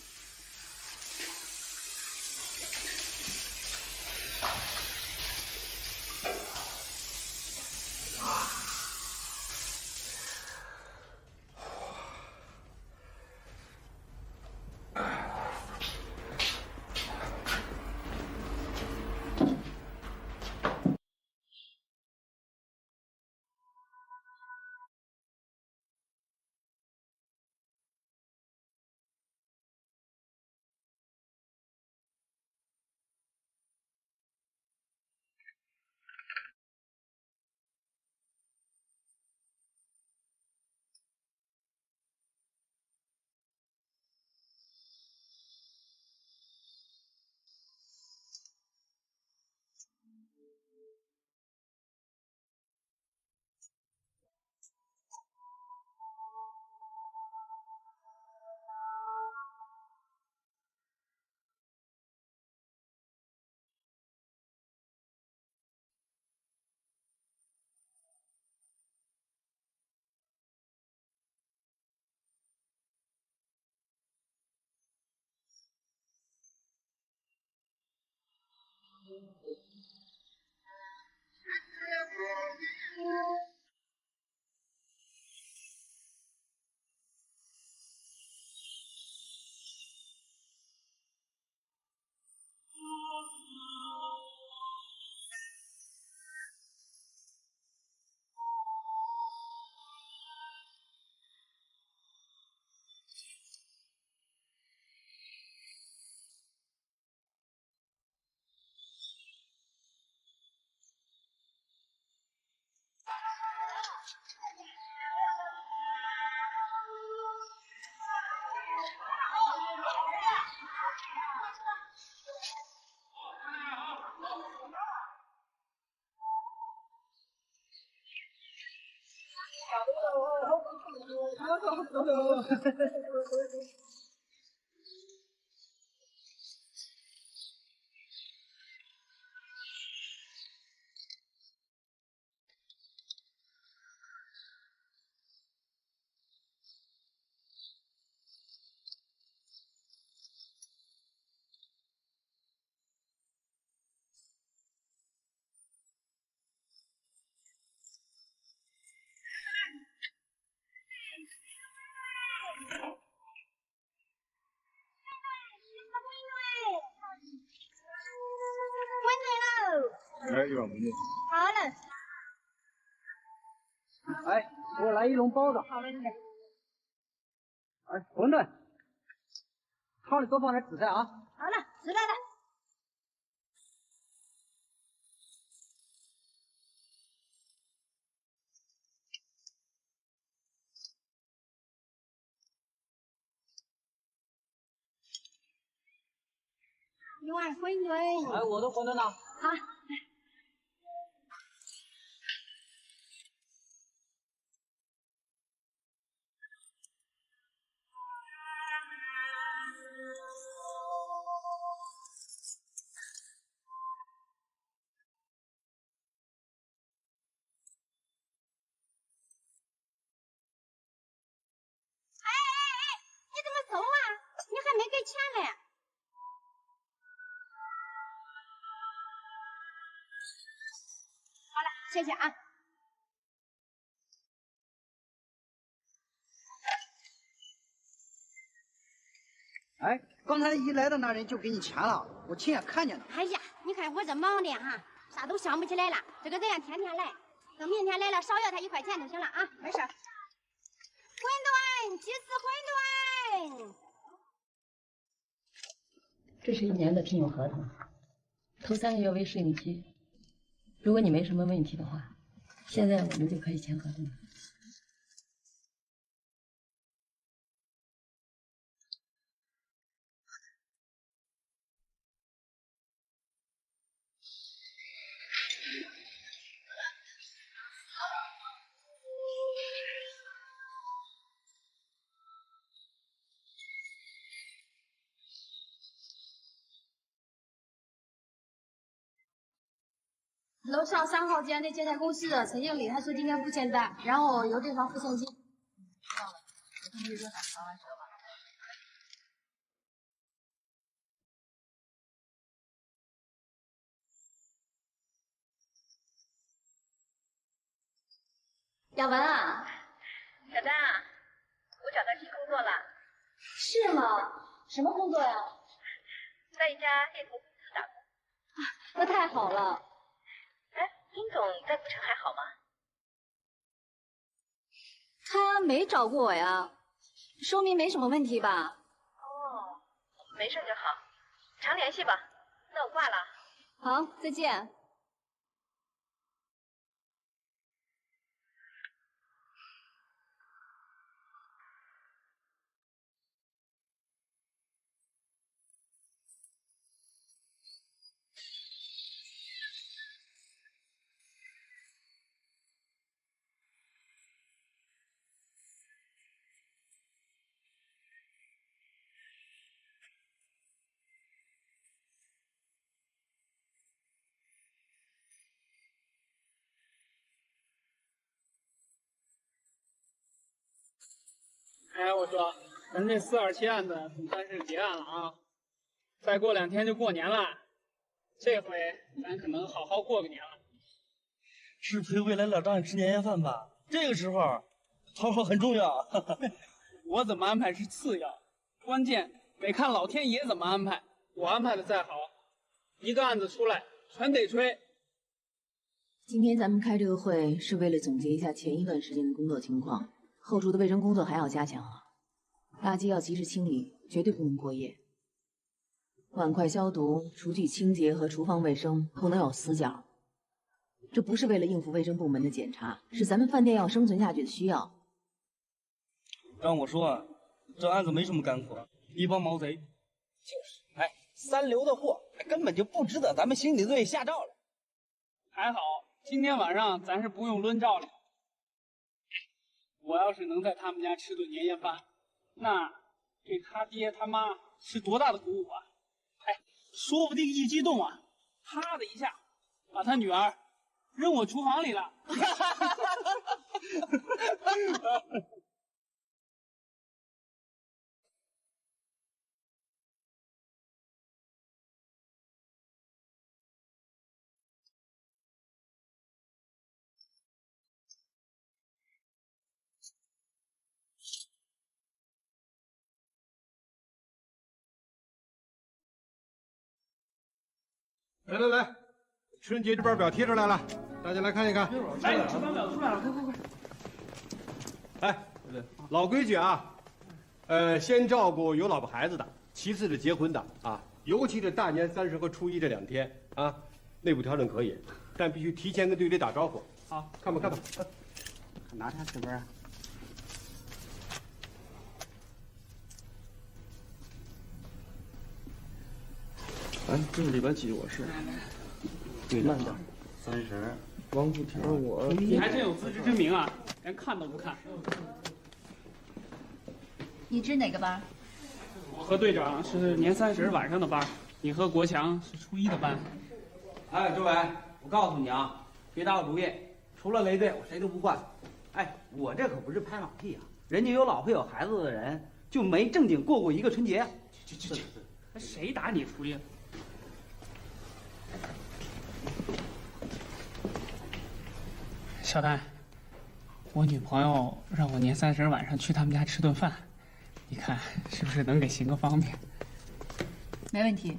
一碗馄饨。好嘞。哎，给我来一笼包子。好嘞。哎，馄饨，汤里多放点紫菜啊。好了，知道了。一碗馄饨。哎，我的馄饨呢？好。你怎么走啊？你还没给钱嘞。好了，谢谢啊。哎，刚才一来的那人就给你钱了，我亲眼看见了。哎呀，你看我这忙的哈，啥都想不起来了。这个人呀，天天来，等明天来了，少要他1块钱就行了啊。没事。馄饨，鸡丝馄饨。这是1年的聘用合同，头3个月为试用期。如果你没什么问题的话，现在我们就可以签合同了。楼上3号间的建材公司陈经理他说今天不签单，然后由对方付现金。知道了，我通知热海发完车吧。雅文啊，小丹啊，我找到新工作了。是吗？什么工作呀？在一家猎头公司打工。那太好了。哎，殷总在顾城还好吗？他没找过我呀，说明没什么问题吧？哦，没事就好，常联系吧。那我挂了。好，再见。哎，我说，咱这427案子总算是结案了啊！再过2天就过年了，这回咱可能好好过个年了。是陪未来老丈人吃年夜饭吧？这个时候，好好很重要。我怎么安排是次要，关键得看老天爷怎么安排。我安排的再好，一个案子出来全得吹。今天咱们开这个会是为了总结一下前一段时间的工作情况。后厨的卫生工作还要加强啊，垃圾要及时清理，绝对不能过夜。碗筷消毒、厨具清洁和厨房卫生不能有死角。这不是为了应付卫生部门的检查，是咱们饭店要生存下去的需要。让我说啊，这案子没什么干货，一帮毛贼。就是，哎，3流的货根本就不值得咱们心理队下照了。还好，今天晚上咱是不用抡照料。我要是能在他们家吃顿年夜饭，那对他爹他妈是多大的鼓舞啊！哎，说不定一激动啊，啪的一下，把他女儿扔我厨房里了。来，春节值班表贴出来了，大家来看一看。哎，值班表出来了，快快快！哎，老规矩啊，先照顾有老婆孩子的，其次是结婚的啊，尤其是大年30和初1这2天啊，内部调整可以，但必须提前跟队里打招呼。好，看吧看吧。拿啥值班啊？哎，这是礼拜几？我是。对，慢点。30。王富田，我。你还真有自知之明啊，连看都不看。你值哪个班？我和队长是年30晚上的班，你和国强是初1的班。哎，周伟，我告诉你啊，别打我主意，除了雷队，我谁都不换。哎，我这可不是拍马屁啊，人家有老婆有孩子的人，就没正经过一个春节。去，谁打你主意？小丹，我女朋友让我年30晚上去他们家吃顿饭，你看是不是能给行个方便？没问题，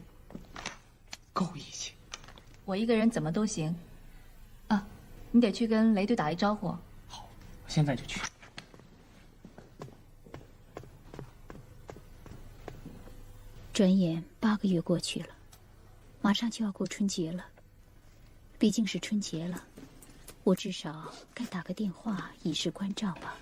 够义气。我一个人怎么都行。啊，你得去跟雷队打一招呼。好，我现在就去。转眼8个月过去了，马上就要过春节了。毕竟是春节了，我至少该打个电话以示关照吧。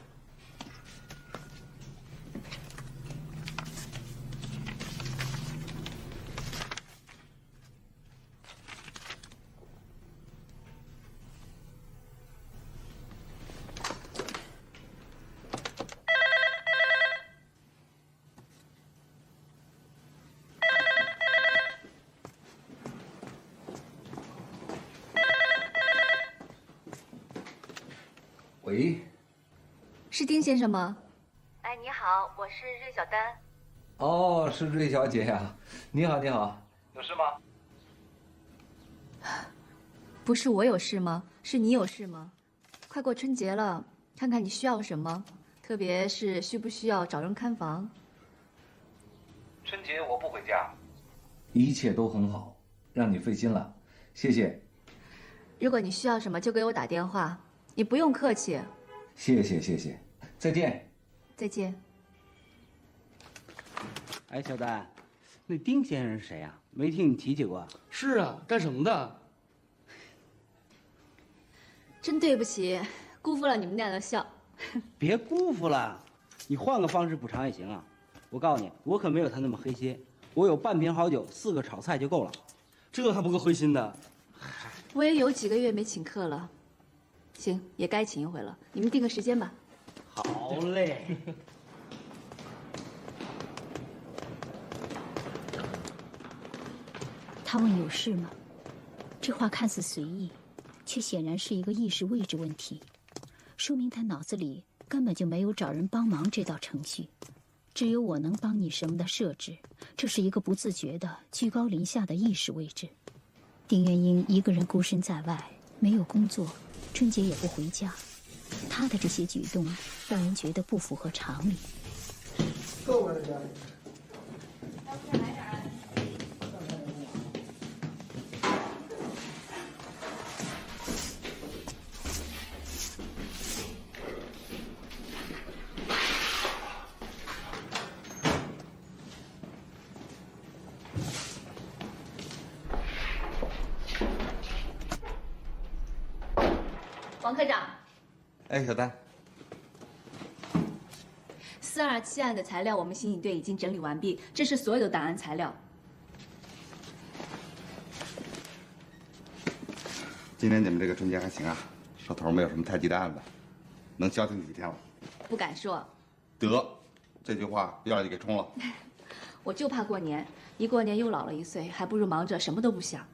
喂，是丁先生吗？哎，你好，我是芮小丹。哦，是芮小姐呀，你好，你好，有事吗？不是我有事吗？是你有事吗？快过春节了，看看你需要什么，特别是需不需要找人看房。春节我不回家，一切都很好，让你费心了，谢谢。如果你需要什么，就给我打电话，你不用客气。谢谢，再见。再见。哎，小丹，那丁先生是谁呀？没听你提起过。是啊，干什么的？真对不起，辜负了你们俩的笑。别辜负了，你换个方式补偿也行啊。我告诉你，我可没有他那么黑心，我有半瓶好酒，4个炒菜就够了。这还不够灰心的？我也有几个月没请客了，行，也该请一回了。你们定个时间吧。好嘞。他问有事吗？这话看似随意，却显然是一个意识位置问题，说明他脑子里根本就没有找人帮忙这道程序，只有我能帮你什么的设置。这是一个不自觉的居高临下的意识位置。丁元英一个人孤身在外，没有工作，春节也不回家，他的这些举动让人觉得不符合常理。够了，家里。王科长，哎，小丹，427案的材料我们刑警队已经整理完毕，这是所有的档案材料。今年你们这个春节还行啊，手头没有什么太急的案子，能消停几天了？不敢说。得，这句话要你给冲了。我就怕过年，一过年又老了1岁，还不如忙着什么都不想。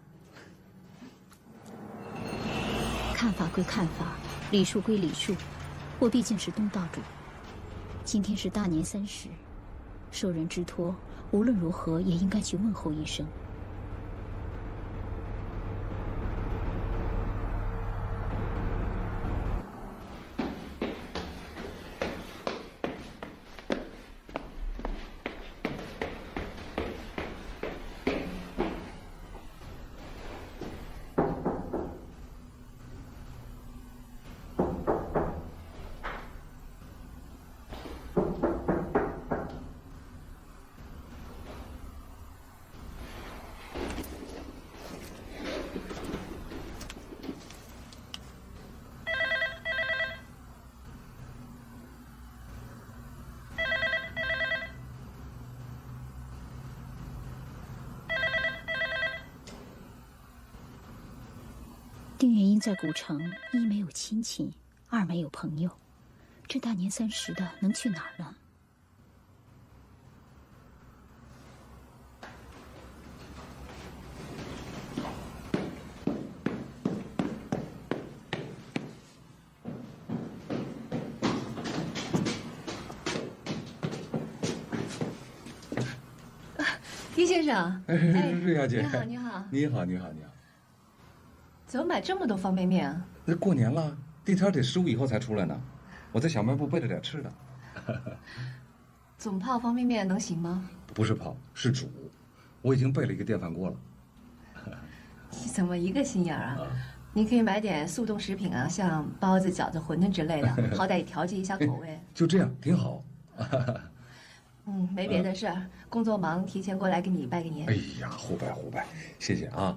看法归看法，礼数归礼数，我毕竟是东道主。今天是大年30，受人之托，无论如何也应该去问候一声。丁元英在古城，一没有亲戚，二没有朋友，这大年30的能去哪儿呢？丁先生，瑞亚姐，你好，你好，你好，你好，你好。怎么买这么多方便面啊？那过年了，地摊得15以后才出来呢。我在小卖部备了点吃的。总泡方便面能行吗？不是泡，是煮。我已经备了一个电饭锅了。你怎么一个心眼儿啊？你可以买点速冻食品啊，像包子、饺子、馄饨之类的，好歹也调剂一下口味。就这样，挺好。没别的事儿，工作忙，提前过来给你拜个年。哎呀，互拜互拜，谢谢啊。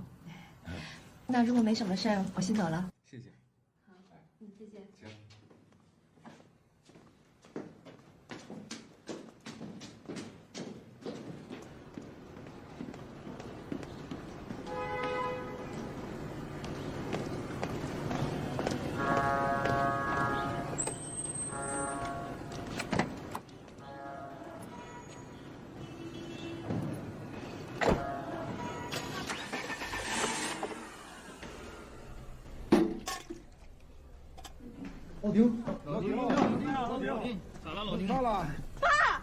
那如果没什么事儿，我先走了。谢谢。好，再见。行。老丁，老丁，咋了，老丁？咋了？爸！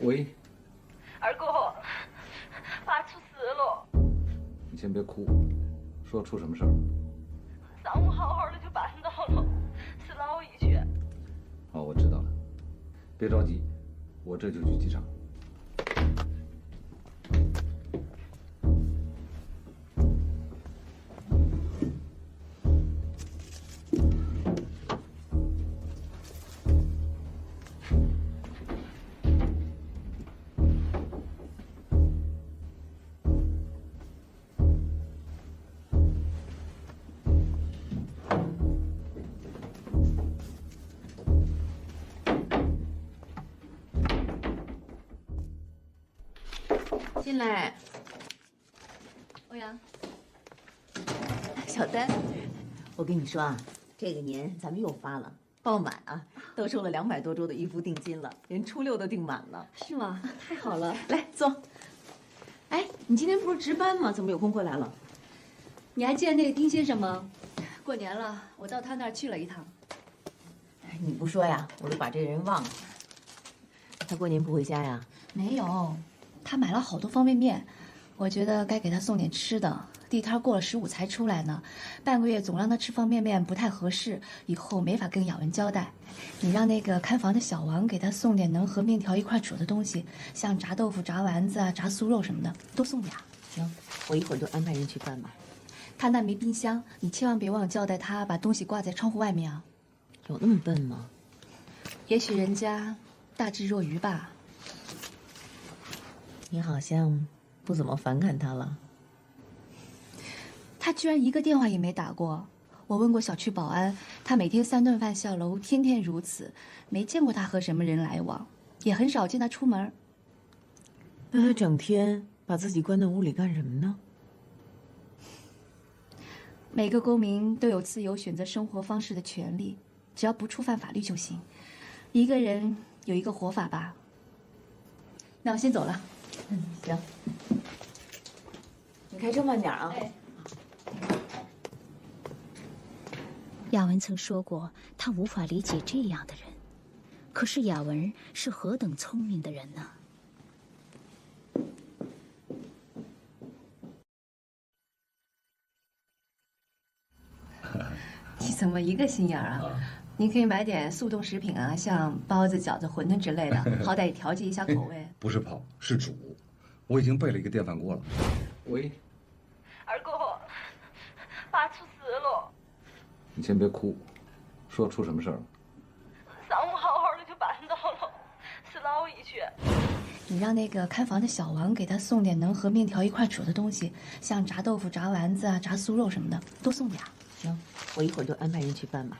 喂，二哥，爸出事了。你先别哭，说出什么事儿？上午好好的就办到了，是老一去。哦，我知道了，别着急，我这就去机场。进来，欧阳，小丹，我跟你说啊，这个年咱们又发了，爆满啊，都收了200多桌的预付定金了，连初6都订满了。是吗？太好了，来坐。哎，你今天不是值班吗？怎么有空过来了？你还记得那个丁先生吗？过年了，我到他那儿去了一趟。哎，你不说呀，我都把这人忘了。他过年不回家呀？没有。他买了好多方便面，我觉得该给他送点吃的。地摊过了15才出来呢，半个月总让他吃方便面不太合适，以后没法跟雅文交代。你让那个看房的小王给他送点能和面条一块煮的东西，像炸豆腐、炸丸子啊、炸酥肉什么的，多送点。行，我一会儿就安排人去办吧。他那没冰箱，你千万别忘了交代他把东西挂在窗户外面啊。有那么笨吗？也许人家大智若愚吧。你好像不怎么反感他了。他居然一个电话也没打过。我问过小区保安，他每天3顿饭下楼，天天如此，没见过他和什么人来往，也很少见他出门。那他整天把自己关在屋里干什么呢？每个公民都有自由选择生活方式的权利，只要不触犯法律就行。一个人有一个活法吧。那我先走了。行。你开车慢点啊。雅文曾说过，他无法理解这样的人。可是雅文是何等聪明的人呢？你怎么一个心眼儿啊？你可以买点速冻食品啊，像包子、饺子、馄饨之类的，好歹也调剂一下口味。不是泡，是煮。我已经备了一个电饭锅了。喂，二哥，爸出事了。你先别哭，说出什么事儿了？上午好好的就办到了，是老一去。你让那个看房的小王给他送点能和面条一块煮的东西，像炸豆腐、炸丸子啊、炸酥肉什么的，多送点。行，我一会儿就安排人去办吧。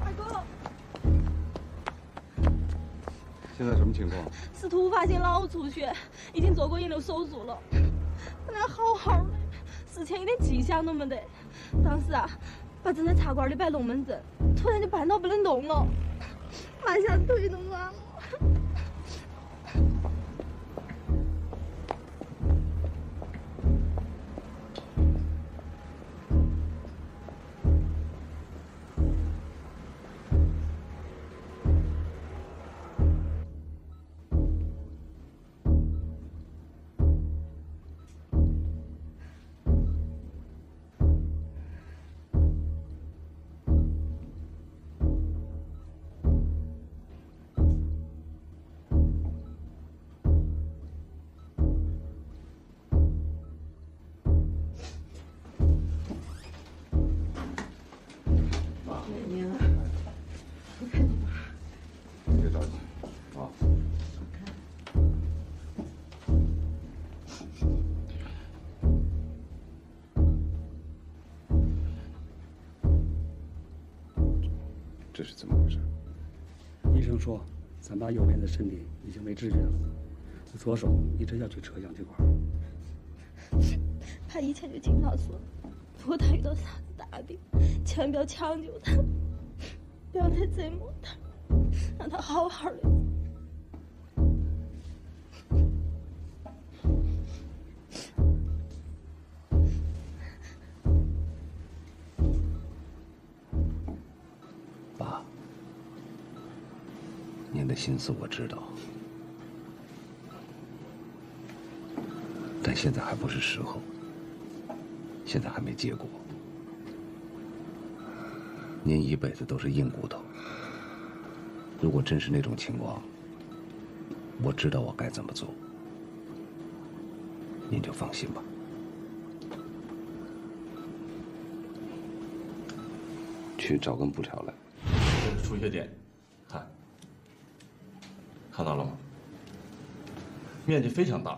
二哥，现在什么情况？是突发性脑出血，已经做过引流手术了。本来好好的，事前一点迹象都没得。当时啊，把正在茶馆里摆龙门阵，突然就绊倒不能动了，马下腿都软了。别着急啊。这是怎么回事？医生说，咱爸右边的身体已经没知觉了，左手一直要去扯氧气管。他以前就经常说，如果他遇到啥子大病，千万不要强求他，不要再折磨他，让他好好的。爸，您的心思我知道，但现在还不是时候，现在还没结果。您一辈子都是硬骨头，如果真是那种情况，我知道我该怎么做，您就放心吧。去找根布条来。这是出血点，看到了吗？面积非常大。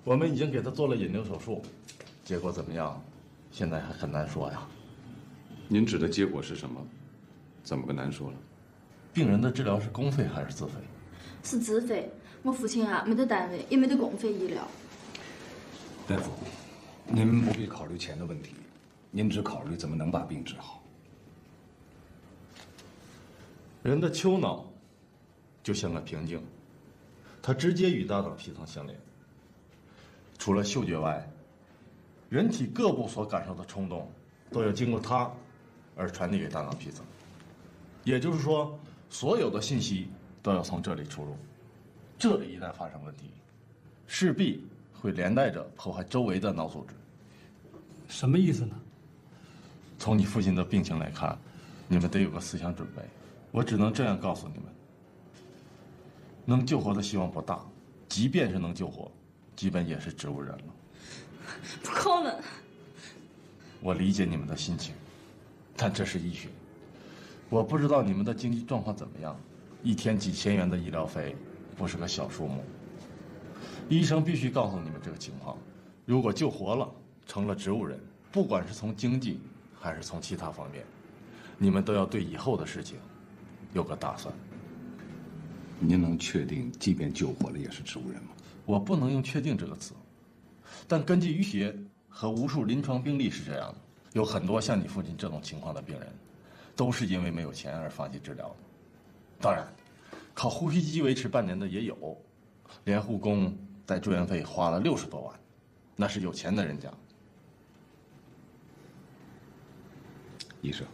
我们已经给他做了引流手术，结果怎么样，现在还很难说呀。您指的结果是什么？怎么个难说了？病人的治疗是公费还是自费？是自费。我父亲啊，没得单位，也没得公费医疗。大夫，您不必考虑钱的问题，您只考虑怎么能把病治好。人的丘脑就像个瓶颈，它直接与大脑皮层相连。除了嗅觉外，人体各部所感受的冲动都要经过它而传递给大脑皮层。也就是说，所有的信息都要从这里出入。这里一旦发生问题，势必会连带着破坏周围的脑组织。什么意思呢？从你父亲的病情来看，你们得有个思想准备。我只能这样告诉你们：能救活的希望不大，即便是能救活，基本也是植物人了。不可能！我理解你们的心情，但这是医学。我不知道你们的经济状况怎么样，一天几千元的医疗费不是个小数目。医生必须告诉你们这个情况，如果救活了，成了植物人，不管是从经济还是从其他方面，你们都要对以后的事情有个打算。您能确定，即便救活了也是植物人吗？我不能用“确定”这个词，但根据医学和无数临床病例是这样的，有很多像你父亲这种情况的病人，都是因为没有钱而放弃治疗的。当然，靠呼吸机维持半年的也有，连护工带住院费花了60多万，那是有钱的人家。医生，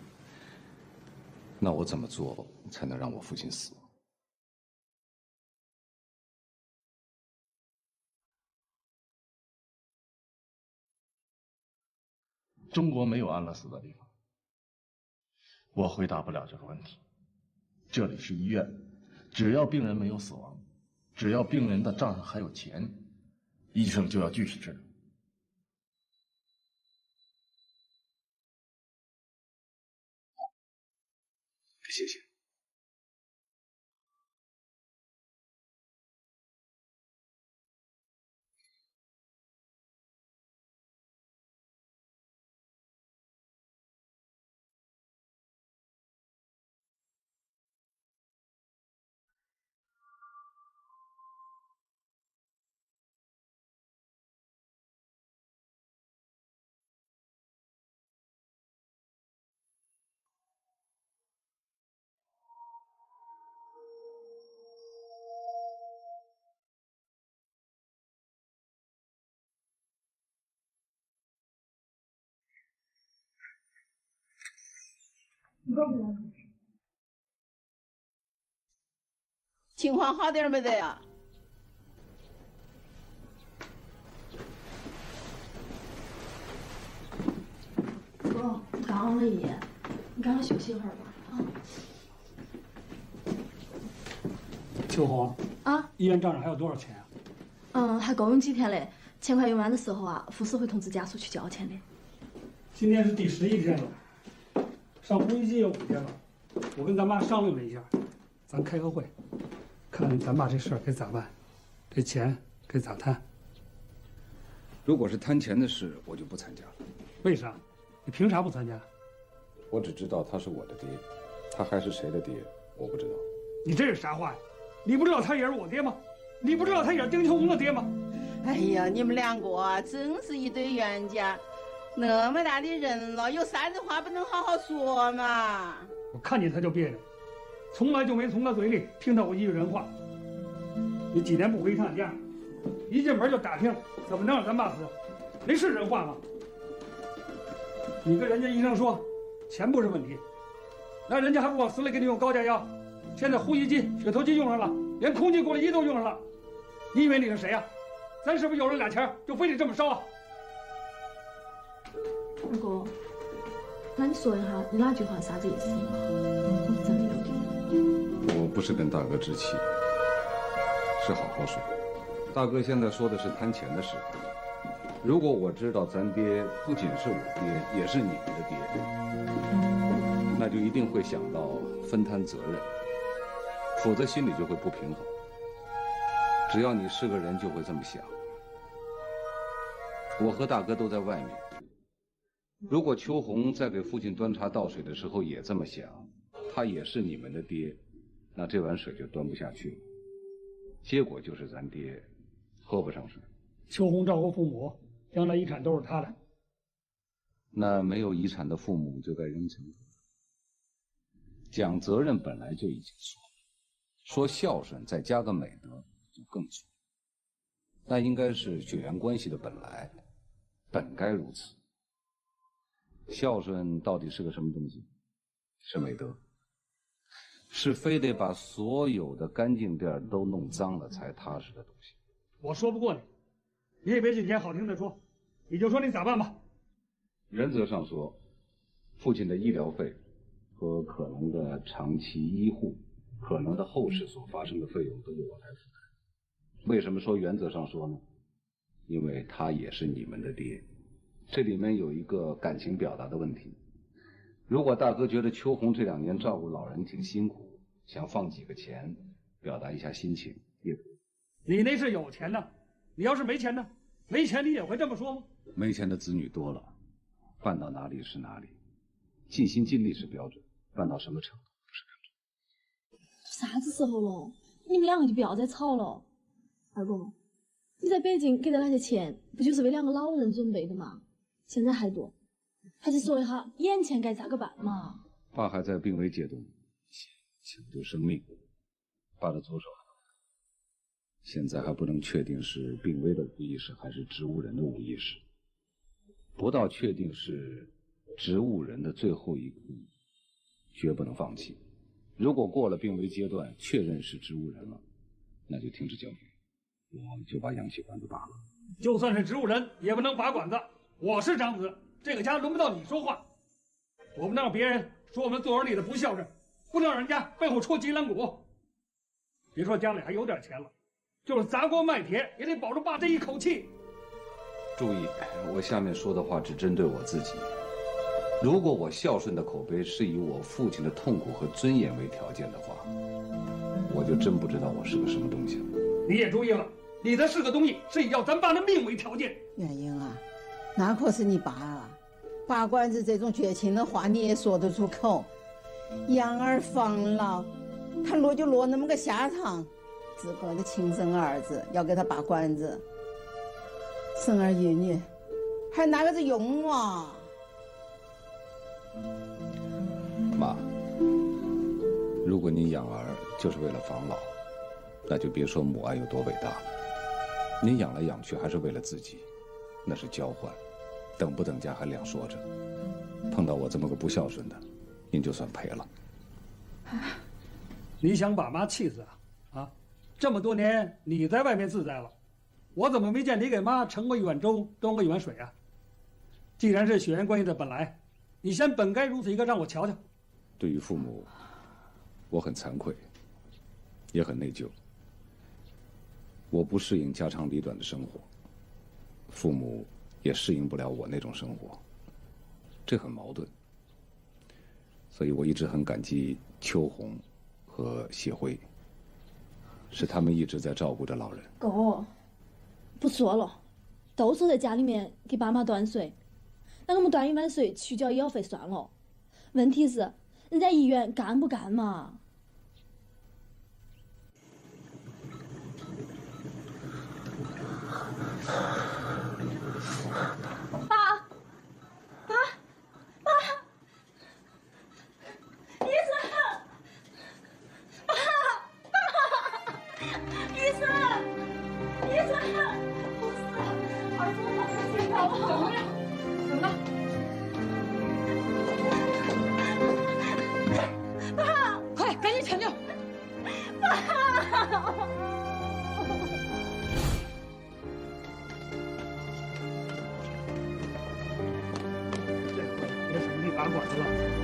那我怎么做才能让我父亲死？中国没有安乐死的地方，我回答不了这个问题。这里是医院，只要病人没有死亡，只要病人的账上还有钱，医生就要继续治疗。谢谢。情况好点没得呀？哥，刚熬了一夜，你赶快休息一会儿吧。啊。秋红啊，医院账上还有多少钱啊？还够用几天嘞。钱快用完的时候啊，护士会通知家属去交钱的。今天是第11天了，上呼吸机有5天了。我跟咱妈商量了一下，咱开个会，看咱爸这事儿该咋办，这钱该咋摊。如果是贪钱的事，我就不参加了。为啥？你凭啥不参加？我只知道他是我的爹，他还是谁的爹，我不知道。你这是啥话呀？你不知道他也是我爹吗？你不知道他也是丁秋红的爹吗？哎呀，你们两个真是一对冤家，那么大的人了，有啥子话不能好好说嘛？我看见他就别扭，从来就没从他嘴里听到过一句人话。你几年不回一趟家，一进门就打听怎么能让咱爸死，那是人话吗？你跟人家医生说钱不是问题，那人家还不往死里给你用高价药。现在呼吸机、血透机用上了，连空气过滤机都用上了。你以为你是谁呀？咱是不是有了俩钱就非得这么烧啊？二哥，那你说一下，你那句话啥子意思？我是真没有听。我不是跟大哥置气，是好好说。大哥现在说的是贪钱的事。如果我知道咱爹不仅是我爹，也是你们的爹，那就一定会想到分摊责任，否则心里就会不平衡。只要你是个人，就会这么想。我和大哥都在外面，如果秋红在给父亲端茶倒水的时候也这么想，他也是你们的爹，那这碗水就端不下去了。结果就是咱爹喝不上水。秋红照顾父母，将来遗产都是他的。那没有遗产的父母就该扔钱。讲责任本来就已经错了，说孝顺再加个美德就更错。那应该是血缘关系的本来，本该如此。孝顺到底是个什么东西？是美德，是非得把所有的干净地儿都弄脏了才踏实的东西。我说不过你，你也别今天好听的说，你就说你咋办吧。原则上说，父亲的医疗费和可能的长期医护、可能的后事所发生的费用都由我来负担。为什么说原则上说呢？因为他也是你们的爹，这里面有一个感情表达的问题。如果大哥觉得秋红这2年照顾老人挺辛苦，想放几个钱表达一下心情也可以。你那是有钱呢，你要是没钱呢？没钱你也会这么说吗？没钱的子女多了，办到哪里是哪里，尽心尽力是标准，办到什么程度不是标准。啥子时候了？你们两个就不要再吵了。二哥，你在北京给的那些钱，不就是为2个老人准备的吗？现在还多，还是说一下眼前该咋个办嘛？爸还在病危阶段，抢救生命，爸的左手现在还不能确定是病危的无意识还是植物人的无意识。不到确定是植物人的最后一刻，绝不能放弃。如果过了病危阶段，确认是植物人了，那就停止交流，我就把氧气管子拔了。就算是植物人，也不能拔管子。我是长子，这个家轮不到你说话。我不能让别人说我们做儿女的不孝顺，不能让人家背后戳脊梁骨。别说家里还有点钱了，就是砸锅卖铁也得保住爸这一口气。注意，我下面说的话只针对我自己。如果我孝顺的口碑是以我父亲的痛苦和尊严为条件的话，我就真不知道我是个什么东西了。你也注意了，你的是个东西是以要咱爸的命为条件。元英啊，那可是你爸啊，拔管子这种绝情的话你也说得出口。养儿防老，他落就落那么个下场，自个的亲生儿子要给他拔管子，生儿育女，还哪个子用啊？妈，如果你养儿就是为了防老，那就别说母爱有多伟大了。你养来养去还是为了自己，那是交换，等不等价还两说着。碰到我这么个不孝顺的，您就算赔了。你想把妈气死啊？啊，这么多年你在外面自在了，我怎么没见你给妈盛过一碗粥，端过一碗水啊？既然是血缘关系的本来，你先本该如此一个让我瞧瞧。对于父母，我很惭愧，也很内疚。我不适应家长里短的生活，父母也适应不了我那种生活，这很矛盾。所以我一直很感激秋红和谢辉，是他们一直在照顾着老人。哥，不说了，都说在家里面给爸妈端水，那我们端一碗水去交医药费算了。问题是，人家医院干不干嘛？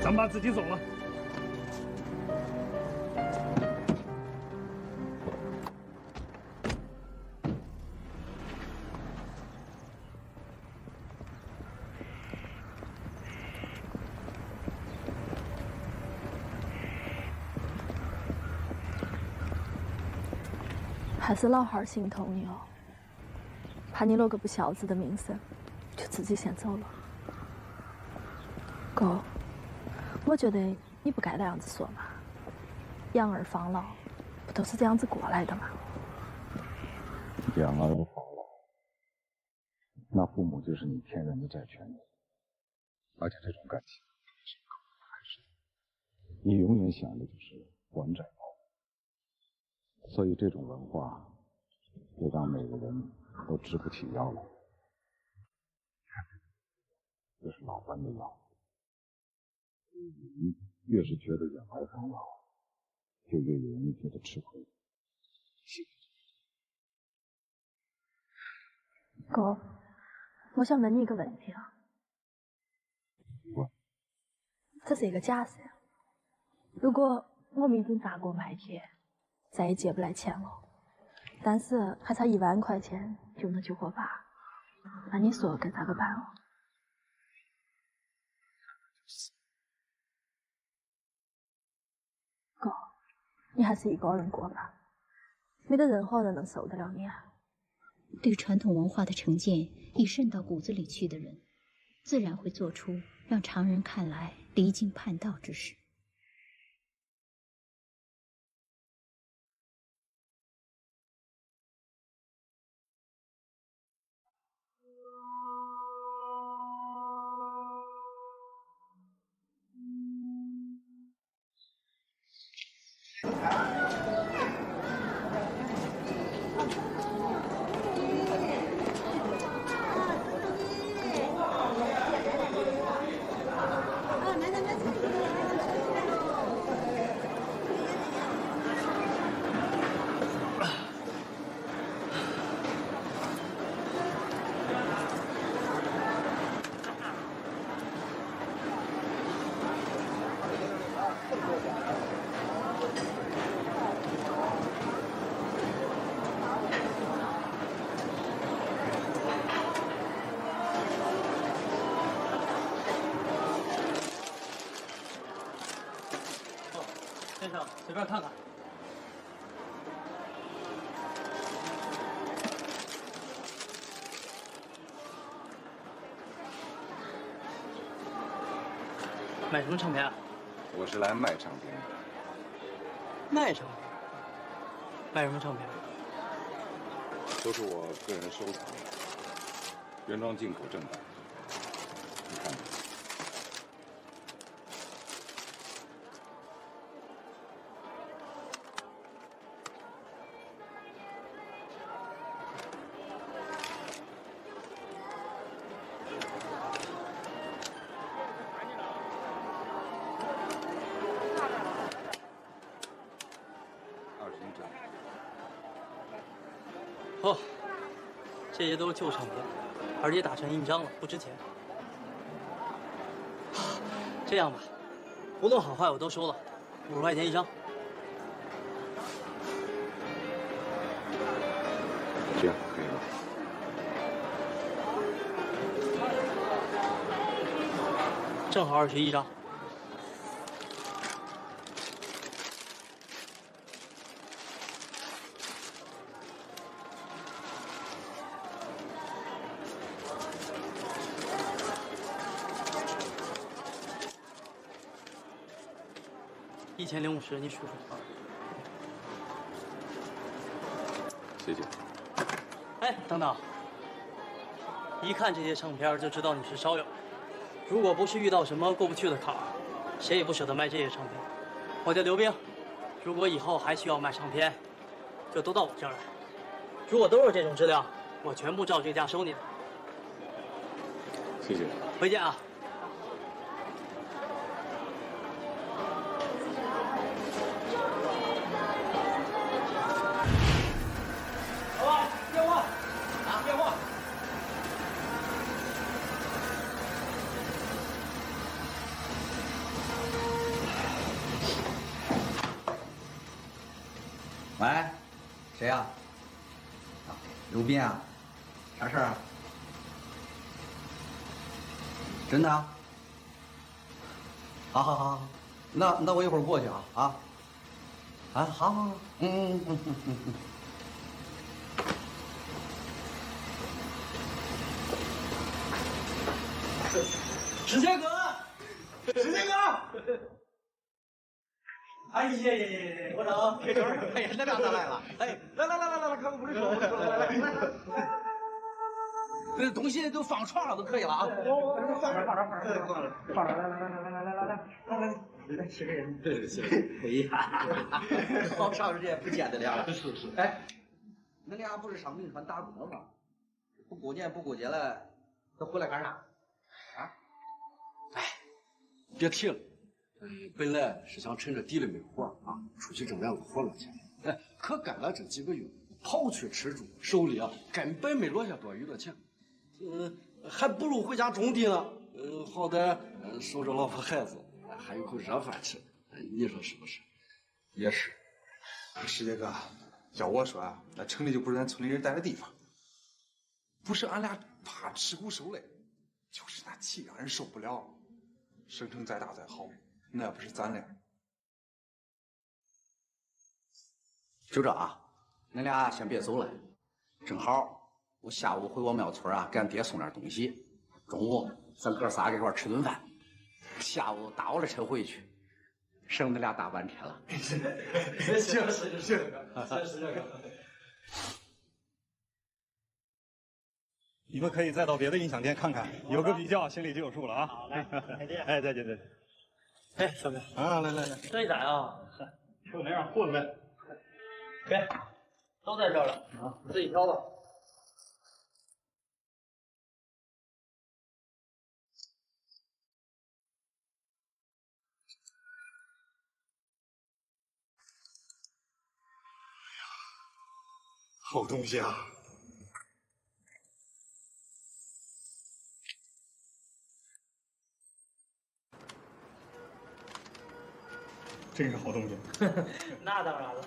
咱们爸自己走了。还是老汉儿心疼你哦，怕你落个不孝子的名声，就自己先走了。哥，我觉得你不该那样子说嘛，养儿防老，不都是这样子过来的吗？养儿防老，那父母就是你天然的债权人，而且这种感情是不可能开始的。你永远想的就是还债报恩，所以这种文化就让每个人都直不起腰来。这是老班的药。你越是觉得养儿防老，就越容易觉得吃亏。哥，我想问你一个问题啊。问。这是一个假设。如果我们已经砸锅卖铁，再也借不来钱了，但是还差1万块钱就能救我爸，那你说该咋个办哦？哥，你还是一个人过吧，没得任何人能受得了你啊。对传统文化的成见已渗到骨子里去的人，自然会做出让常人看来离经叛道之事。先生，随便看看。买什么唱片啊？我是来卖唱片的。卖唱片？卖什么唱片？都是我个人收藏的，原装进口正版。你看看。21张。哦，这些都是旧唱片，而且打成印章了，不值钱。这样吧，无论好坏我都收了，50块钱一张。这样可以了。正好21张。1050，你数数啊。谢谢。哎，等等，一看这些唱片就知道你是烧友。如果不是遇到什么过不去的坎儿，谁也不舍得卖这些唱片。我叫刘冰，如果以后还需要卖唱片，就都到我这儿来。如果都是这种质量，我全部照这价收你的。谢谢。回见啊。电话啊，电话。喂，谁呀？刘斌啊，啥事儿啊？真的啊？好，那我一会儿过去啊。好，嗯。史杰哥，哎呀，我长，哎呀，那俩咋来了？哎，来，快不是说，来，这东西都放床上都可以了啊。放这，来，谢人。哎呀，好长时间不见得了。是。哎，恁俩不是上民川打工了吗？不过年不过节了，都回来干啥？啊？哎，别提了。本来是想趁着地里没活啊，出去挣2个活络钱。哎，可干了这几个月，跑去吃住，手里啊根本没落下多余的钱。还不如回家种地呢。好歹守着老婆孩子，还有口热饭吃。你说是不是？也是。师姐哥，要我说啊，那城里就不是咱村里人待的地方。不是俺俩怕吃苦受累，就是那气让人受不了。省城再大再好，那不是咱俩。就这啊，恁俩先别走了，正好我下午回我庙村啊，给俺爹送点东西。中午咱哥仨一块吃顿饭，下午打我的车回去，省恁俩大半天了。是。你们可以再到别的音响店看看，有个比较，心里就有数了啊。好嘞，再见。哎，再见。哎，小哥啊，来，这一载啊，就那样混呗。给，都在这儿了啊，自己挑吧。好东西啊！真是好东西。那当然了。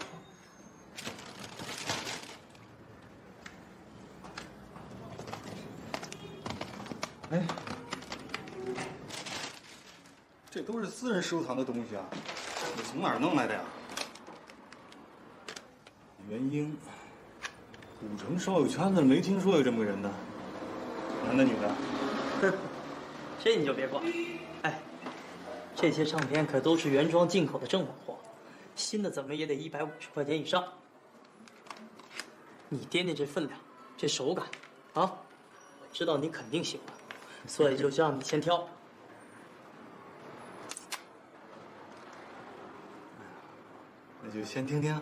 哎，这都是私人收藏的东西啊，你从哪儿弄来的呀？元英，古城烧友圈子没听说有这么个人呢，男的女的？这你就别管。哎，这些唱片可都是原装进口的正版货，新的怎么也得150块钱以上。你掂掂这分量，这手感，啊，我知道你肯定喜欢，所以就让你先挑。那就先听听，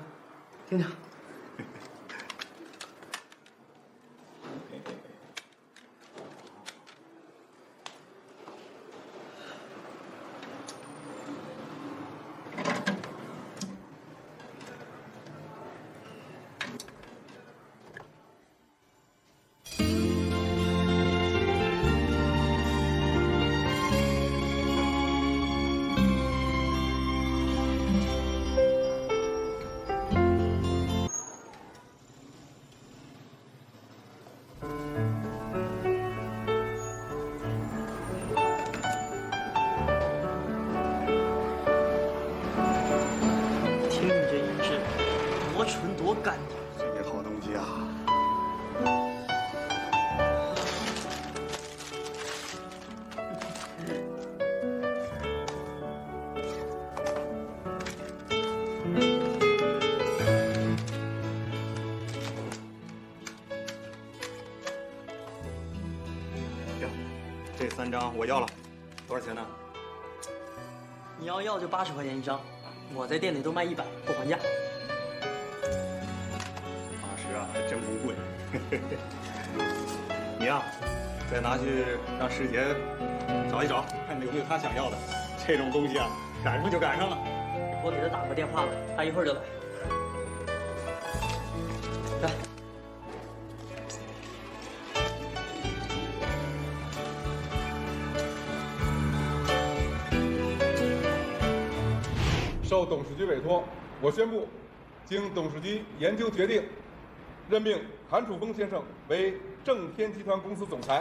听听。能多干净。这些好东西啊！行，这3张我要了，多少钱呢？你要就80块钱一张，我在店里都卖100，不还价。80啊，还真不贵。你呀，再拿去让师姐找一找，看有没有她想要的。这种东西啊，赶上就赶上了。我给她打个电话了，她一会儿就来。来。受董事局委托，我宣布，经董事局研究决定，任命韩楚风先生为正天集团公司总裁。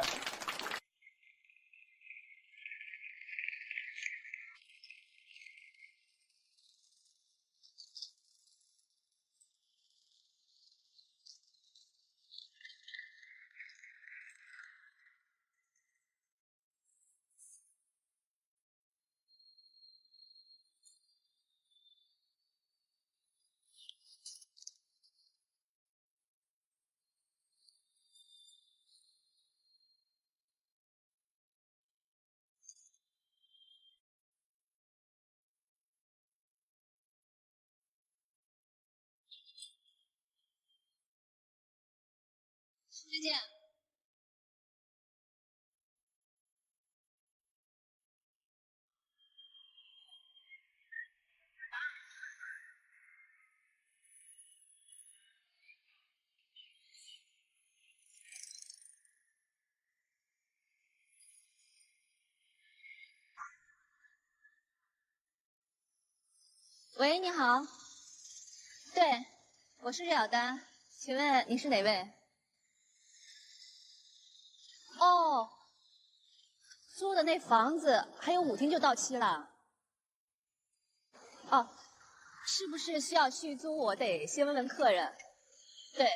师姐，喂，你好。对，我是芮小丹，请问你是哪位？哦，租的那房子还有5天就到期了。哦，是不是需要续租？我得先问问客人。对对。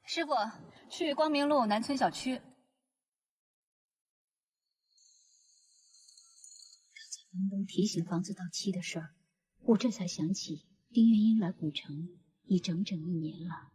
师傅，去光明路南村小区。房东提醒房子到期的事儿，我这才想起丁元英来古城已整整1年了。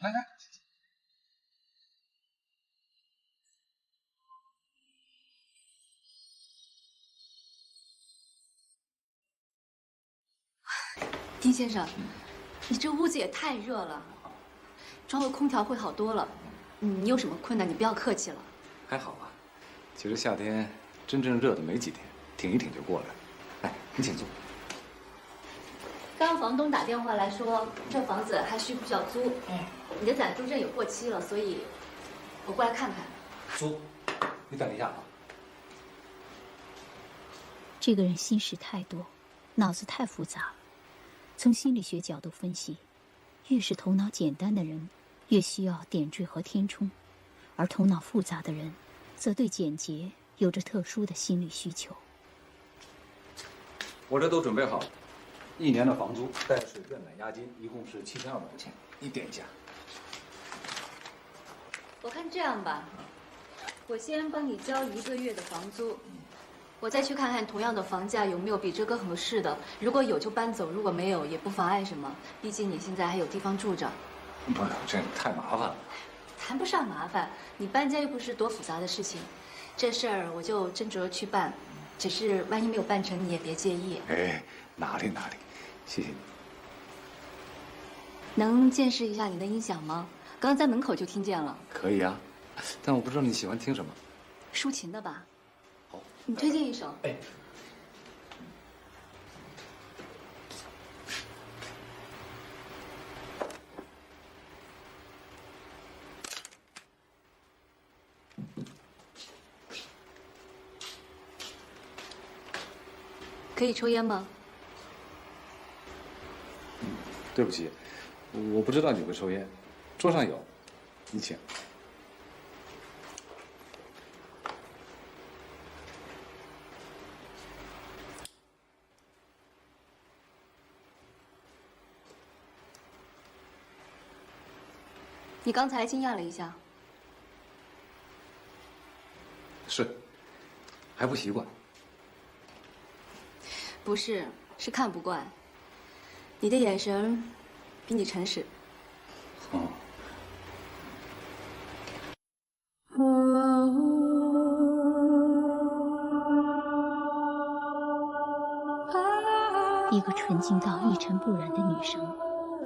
来来，丁先生，你这屋子也太热了，装个空调会好多了。你有什么困难，你不要客气了。还好啊，其实夏天真正热的没几天，挺一挺就过来了。来，你请坐。刚刚房东打电话来说，这房子还需不需要租？你的暂住证也过期了，所以我过来看看。租，你等一下啊。这个人心事太多，脑子太复杂。从心理学角度分析，越是头脑简单的人，越需要点缀和填充，而头脑复杂的人，则对简洁有着特殊的心理需求。我这都准备好了，1年的房租带水电买押金，一共是7200块钱，你点一下。我看这样吧，我先帮你交1个月的房租，我再去看看同样的房价有没有比这个合适的，如果有就搬走，如果没有也不妨碍什么，毕竟你现在还有地方住着。不是，这太麻烦了。谈不上麻烦，你搬家又不是多复杂的事情，这事儿我就斟酌去办。只是万一没有办成，你也别介意。哎，哪里哪里，谢谢你。能见识一下你的音响吗？刚刚在门口就听见了。可以啊，但我不知道你喜欢听什么。抒情的吧？好，你推荐一首。哎。可以抽烟吗？对不起，我不知道你会抽烟，桌上有，你请。你刚才惊讶了一下。是，还不习惯。不是，是看不惯。你的眼神比你诚实。哦。一个纯净到一尘不染的女生，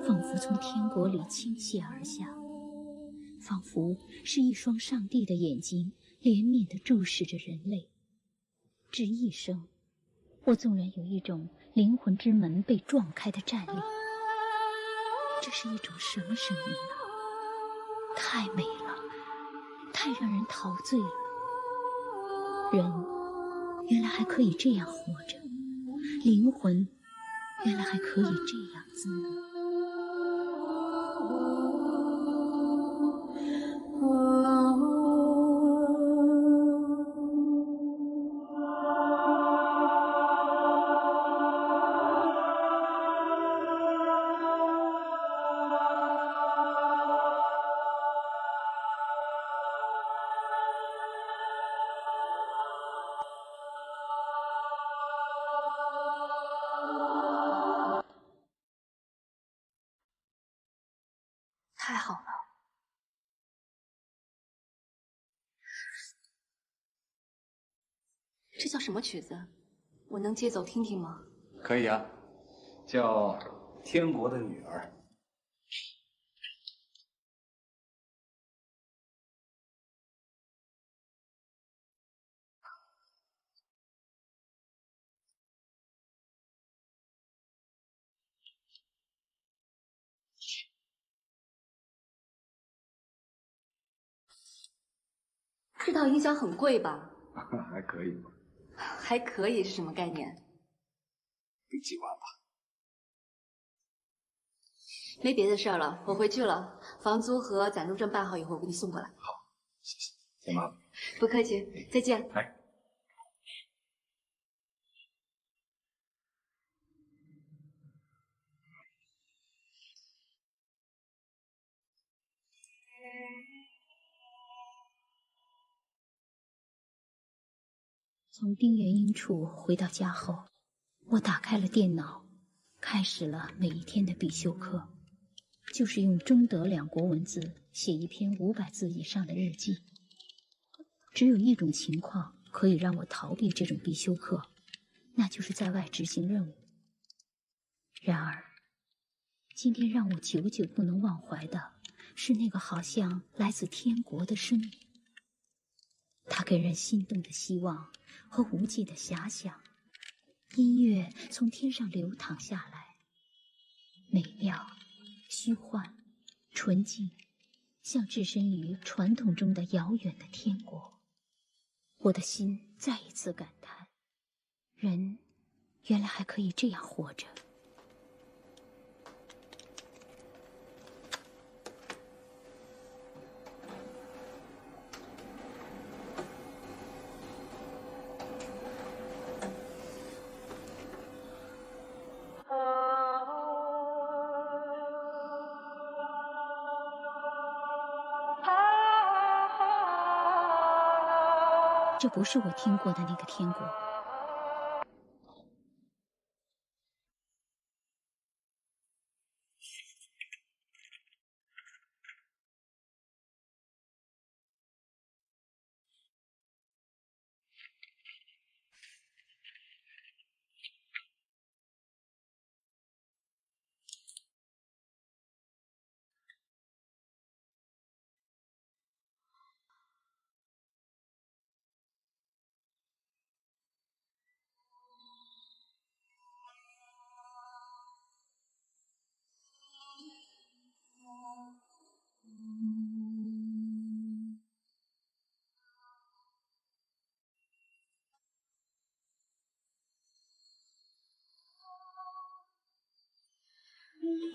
仿佛从天国里倾泻而下，仿佛是一双上帝的眼睛怜悯地注视着人类。只一生，我纵然有一种灵魂之门被撞开的战栗。这是一种什么声音啊？太美了，太让人陶醉了。人原来还可以这样活着，灵魂原来还可以这样滋润。太好了。这叫什么曲子？我能借走听听吗？可以啊，叫《天国的女儿》。这套音响很贵吧？还可以吧。还可以是什么概念？得几万吧。没别的事儿了，我回去了。房租和暂住证办好以后，我给你送过来。好，谢谢，再麻烦。不客气，再见。哎。从丁元英处回到家后，我打开了电脑，开始了每一天的必修课，就是用中德两国文字写一篇500字以上的日记。只有一种情况可以让我逃避这种必修课，那就是在外执行任务。然而，今天让我久久不能忘怀的是那个好像来自天国的声音，它给人心动的希望和无际的遐想。音乐从天上流淌下来，美妙、虚幻、纯净，像置身于传统中的遥远的天国。我的心再一次感叹，人原来还可以这样活着。这不是我听过的那个天国。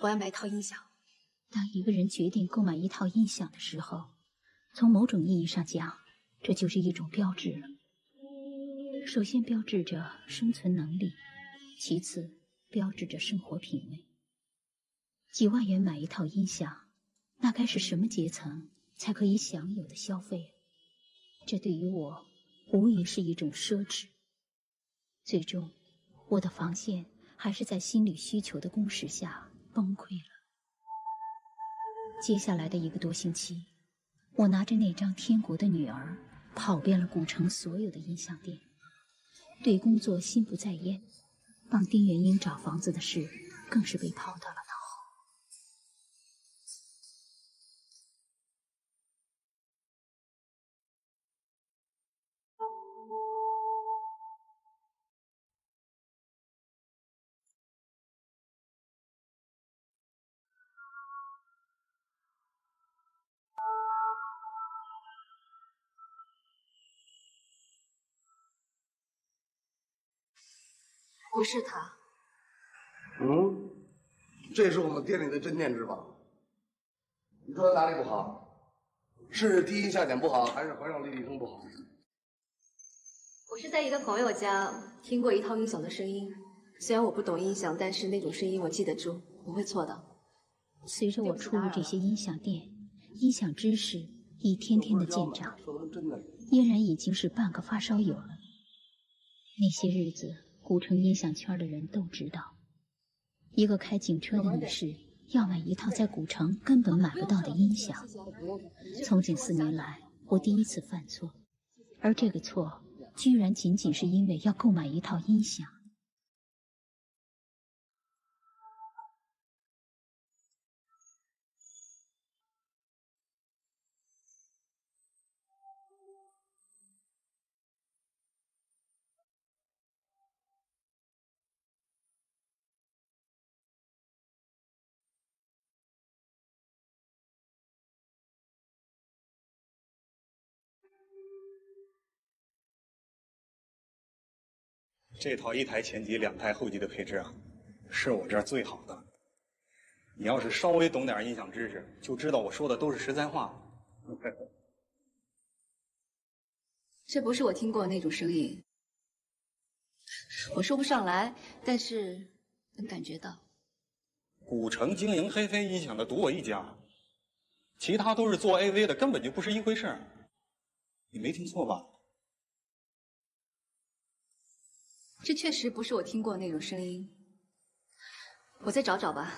我要买一套音响。当一个人决定购买一套音响的时候，从某种意义上讲，这就是一种标志了。首先标志着生存能力，其次标志着生活品味。几万元买一套音响，那该是什么阶层才可以享有的消费？这对于我无疑是一种奢侈。最终，我的防线还是在心理需求的攻势下崩溃了。接下来的1个多星期，我拿着那张《天国的女儿》跑遍了古城所有的音响店，对工作心不在焉，帮丁元英找房子的事更是被抛到了脑后。不是他。嗯，这是我们店里的镇店之宝。你说哪里不好？是低音下减不好，还是环绕立体声不好？我是在一个朋友家听过一套音响的声音，虽然我不懂音响，但是那种声音我记得住，不会错的。随着我出入这些音响店，音响知识一天天的见长，嫣然已经是半个发烧友了。那些日子，古城音响圈的人都知道，一个开警车的女士要买一套在古城根本买不到的音响。从警4年来，我第一次犯错，而这个错居然仅仅是因为要购买一套音响。这套1台前级2台后级的配置啊，是我这儿最好的。你要是稍微懂点音响知识，就知道我说的都是实在话。这不是我听过的那种声音，我说不上来，但是能感觉到。古城经营黑飞音响的独我一家，其他都是做 AV 的，根本就不是一回事儿。你没听错吧？这确实不是我听过的那种声音，我再找找吧。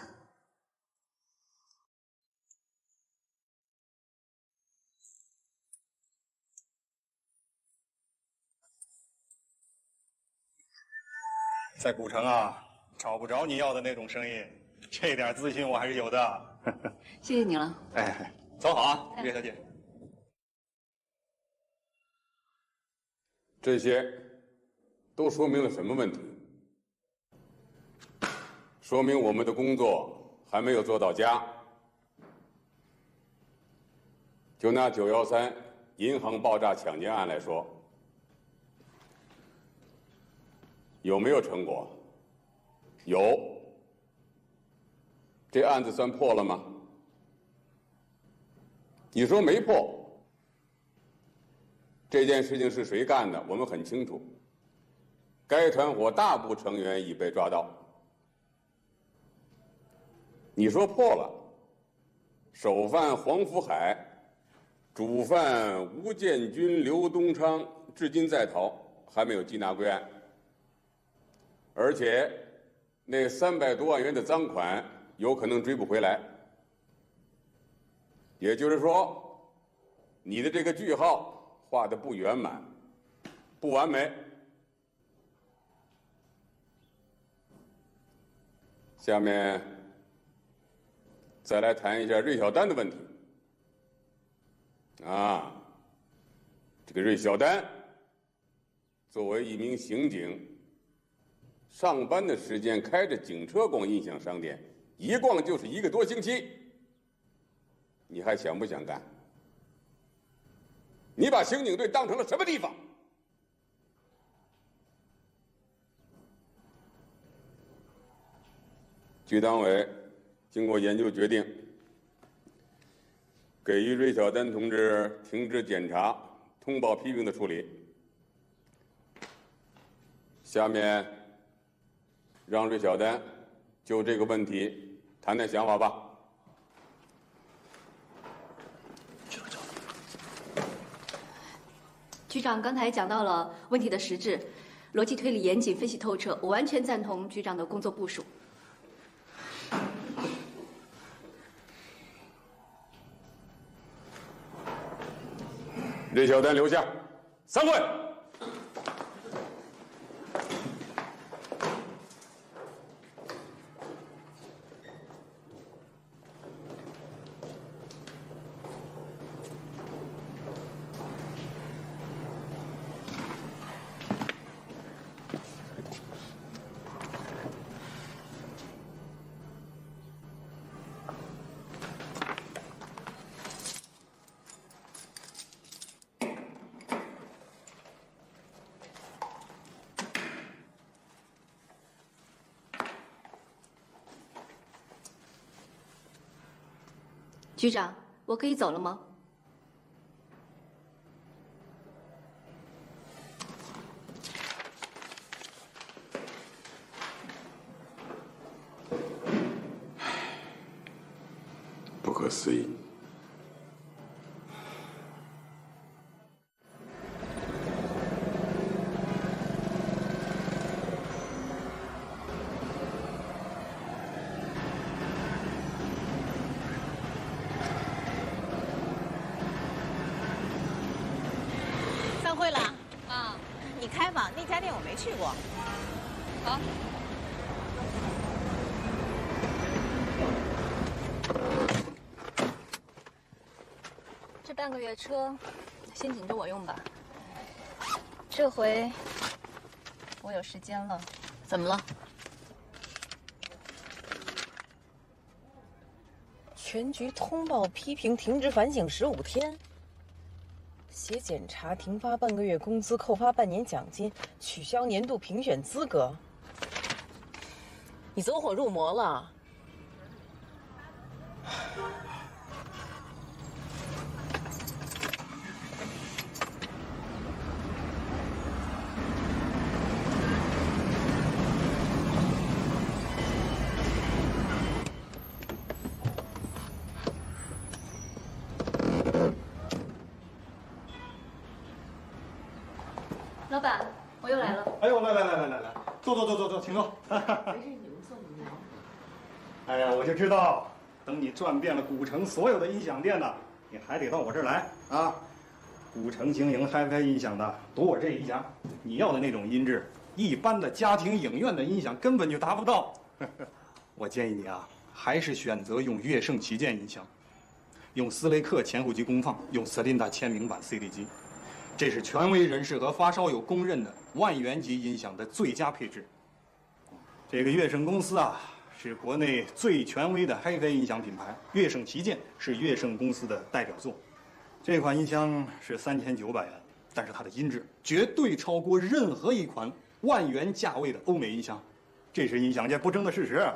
在古城啊，找不着你要的那种声音，这点自信我还是有的。谢谢你了。哎，走好啊，岳小姐。这些都说明了什么问题？说明我们的工作还没有做到家。就拿913银行爆炸抢劫案来说，有没有成果？有。这案子算破了吗？你说没破。这件事情是谁干的？我们很清楚。该团伙大部成员已被抓到。你说破了，首犯黄福海，主犯吴建军、刘东昌至今在逃，还没有缉拿归案。而且那300多万元的赃款有可能追不回来。也就是说，你的这个句号画得不圆满，不完美。下面再来谈一下芮小丹的问题。这个芮小丹作为一名刑警，上班的时间开着警车逛音响商店，一逛就是1个多星期。你还想不想干？你把刑警队当成了什么地方？据党委经过研究决定，给予芮小丹同志停职检查、通报批评的处理。下面让芮小丹就这个问题谈谈想法吧。局长刚才讲到了问题的实质，逻辑推理严谨，分析透彻，我完全赞同局长的工作部署。芮小丹留下，散会。局长，我可以走了吗？不可思议。会了啊！你开吧，那家店我没去过。好。这半个月车，先紧着我用吧。这回我有时间了。怎么了？全局通报批评停职反省15天。写检查，停发半个月工资，扣发半年奖金，取消年度评选资格。你走火入魔了。老板，我又来了。哎呦，来，坐，请坐。哎呀，我就知道，等你转遍了古城所有的音响店呢，你还得到我这儿来啊。古城经营HiFi音响的，赌我这一家。你要的那种音质，一般的家庭影院的音响根本就达不到。我建议你啊，还是选择用乐圣旗舰音响，用斯雷克前后级功放，用斯琳达签名版 CD 机。这是权威人士和发烧友公认的万元级音响的最佳配置。这个乐圣公司啊，是国内最权威的HiFi音响品牌，乐圣旗舰是乐圣公司的代表作。这款音箱是3900元，但是它的音质绝对超过任何一款万元价位的欧美音箱，这是音响界不争的事实。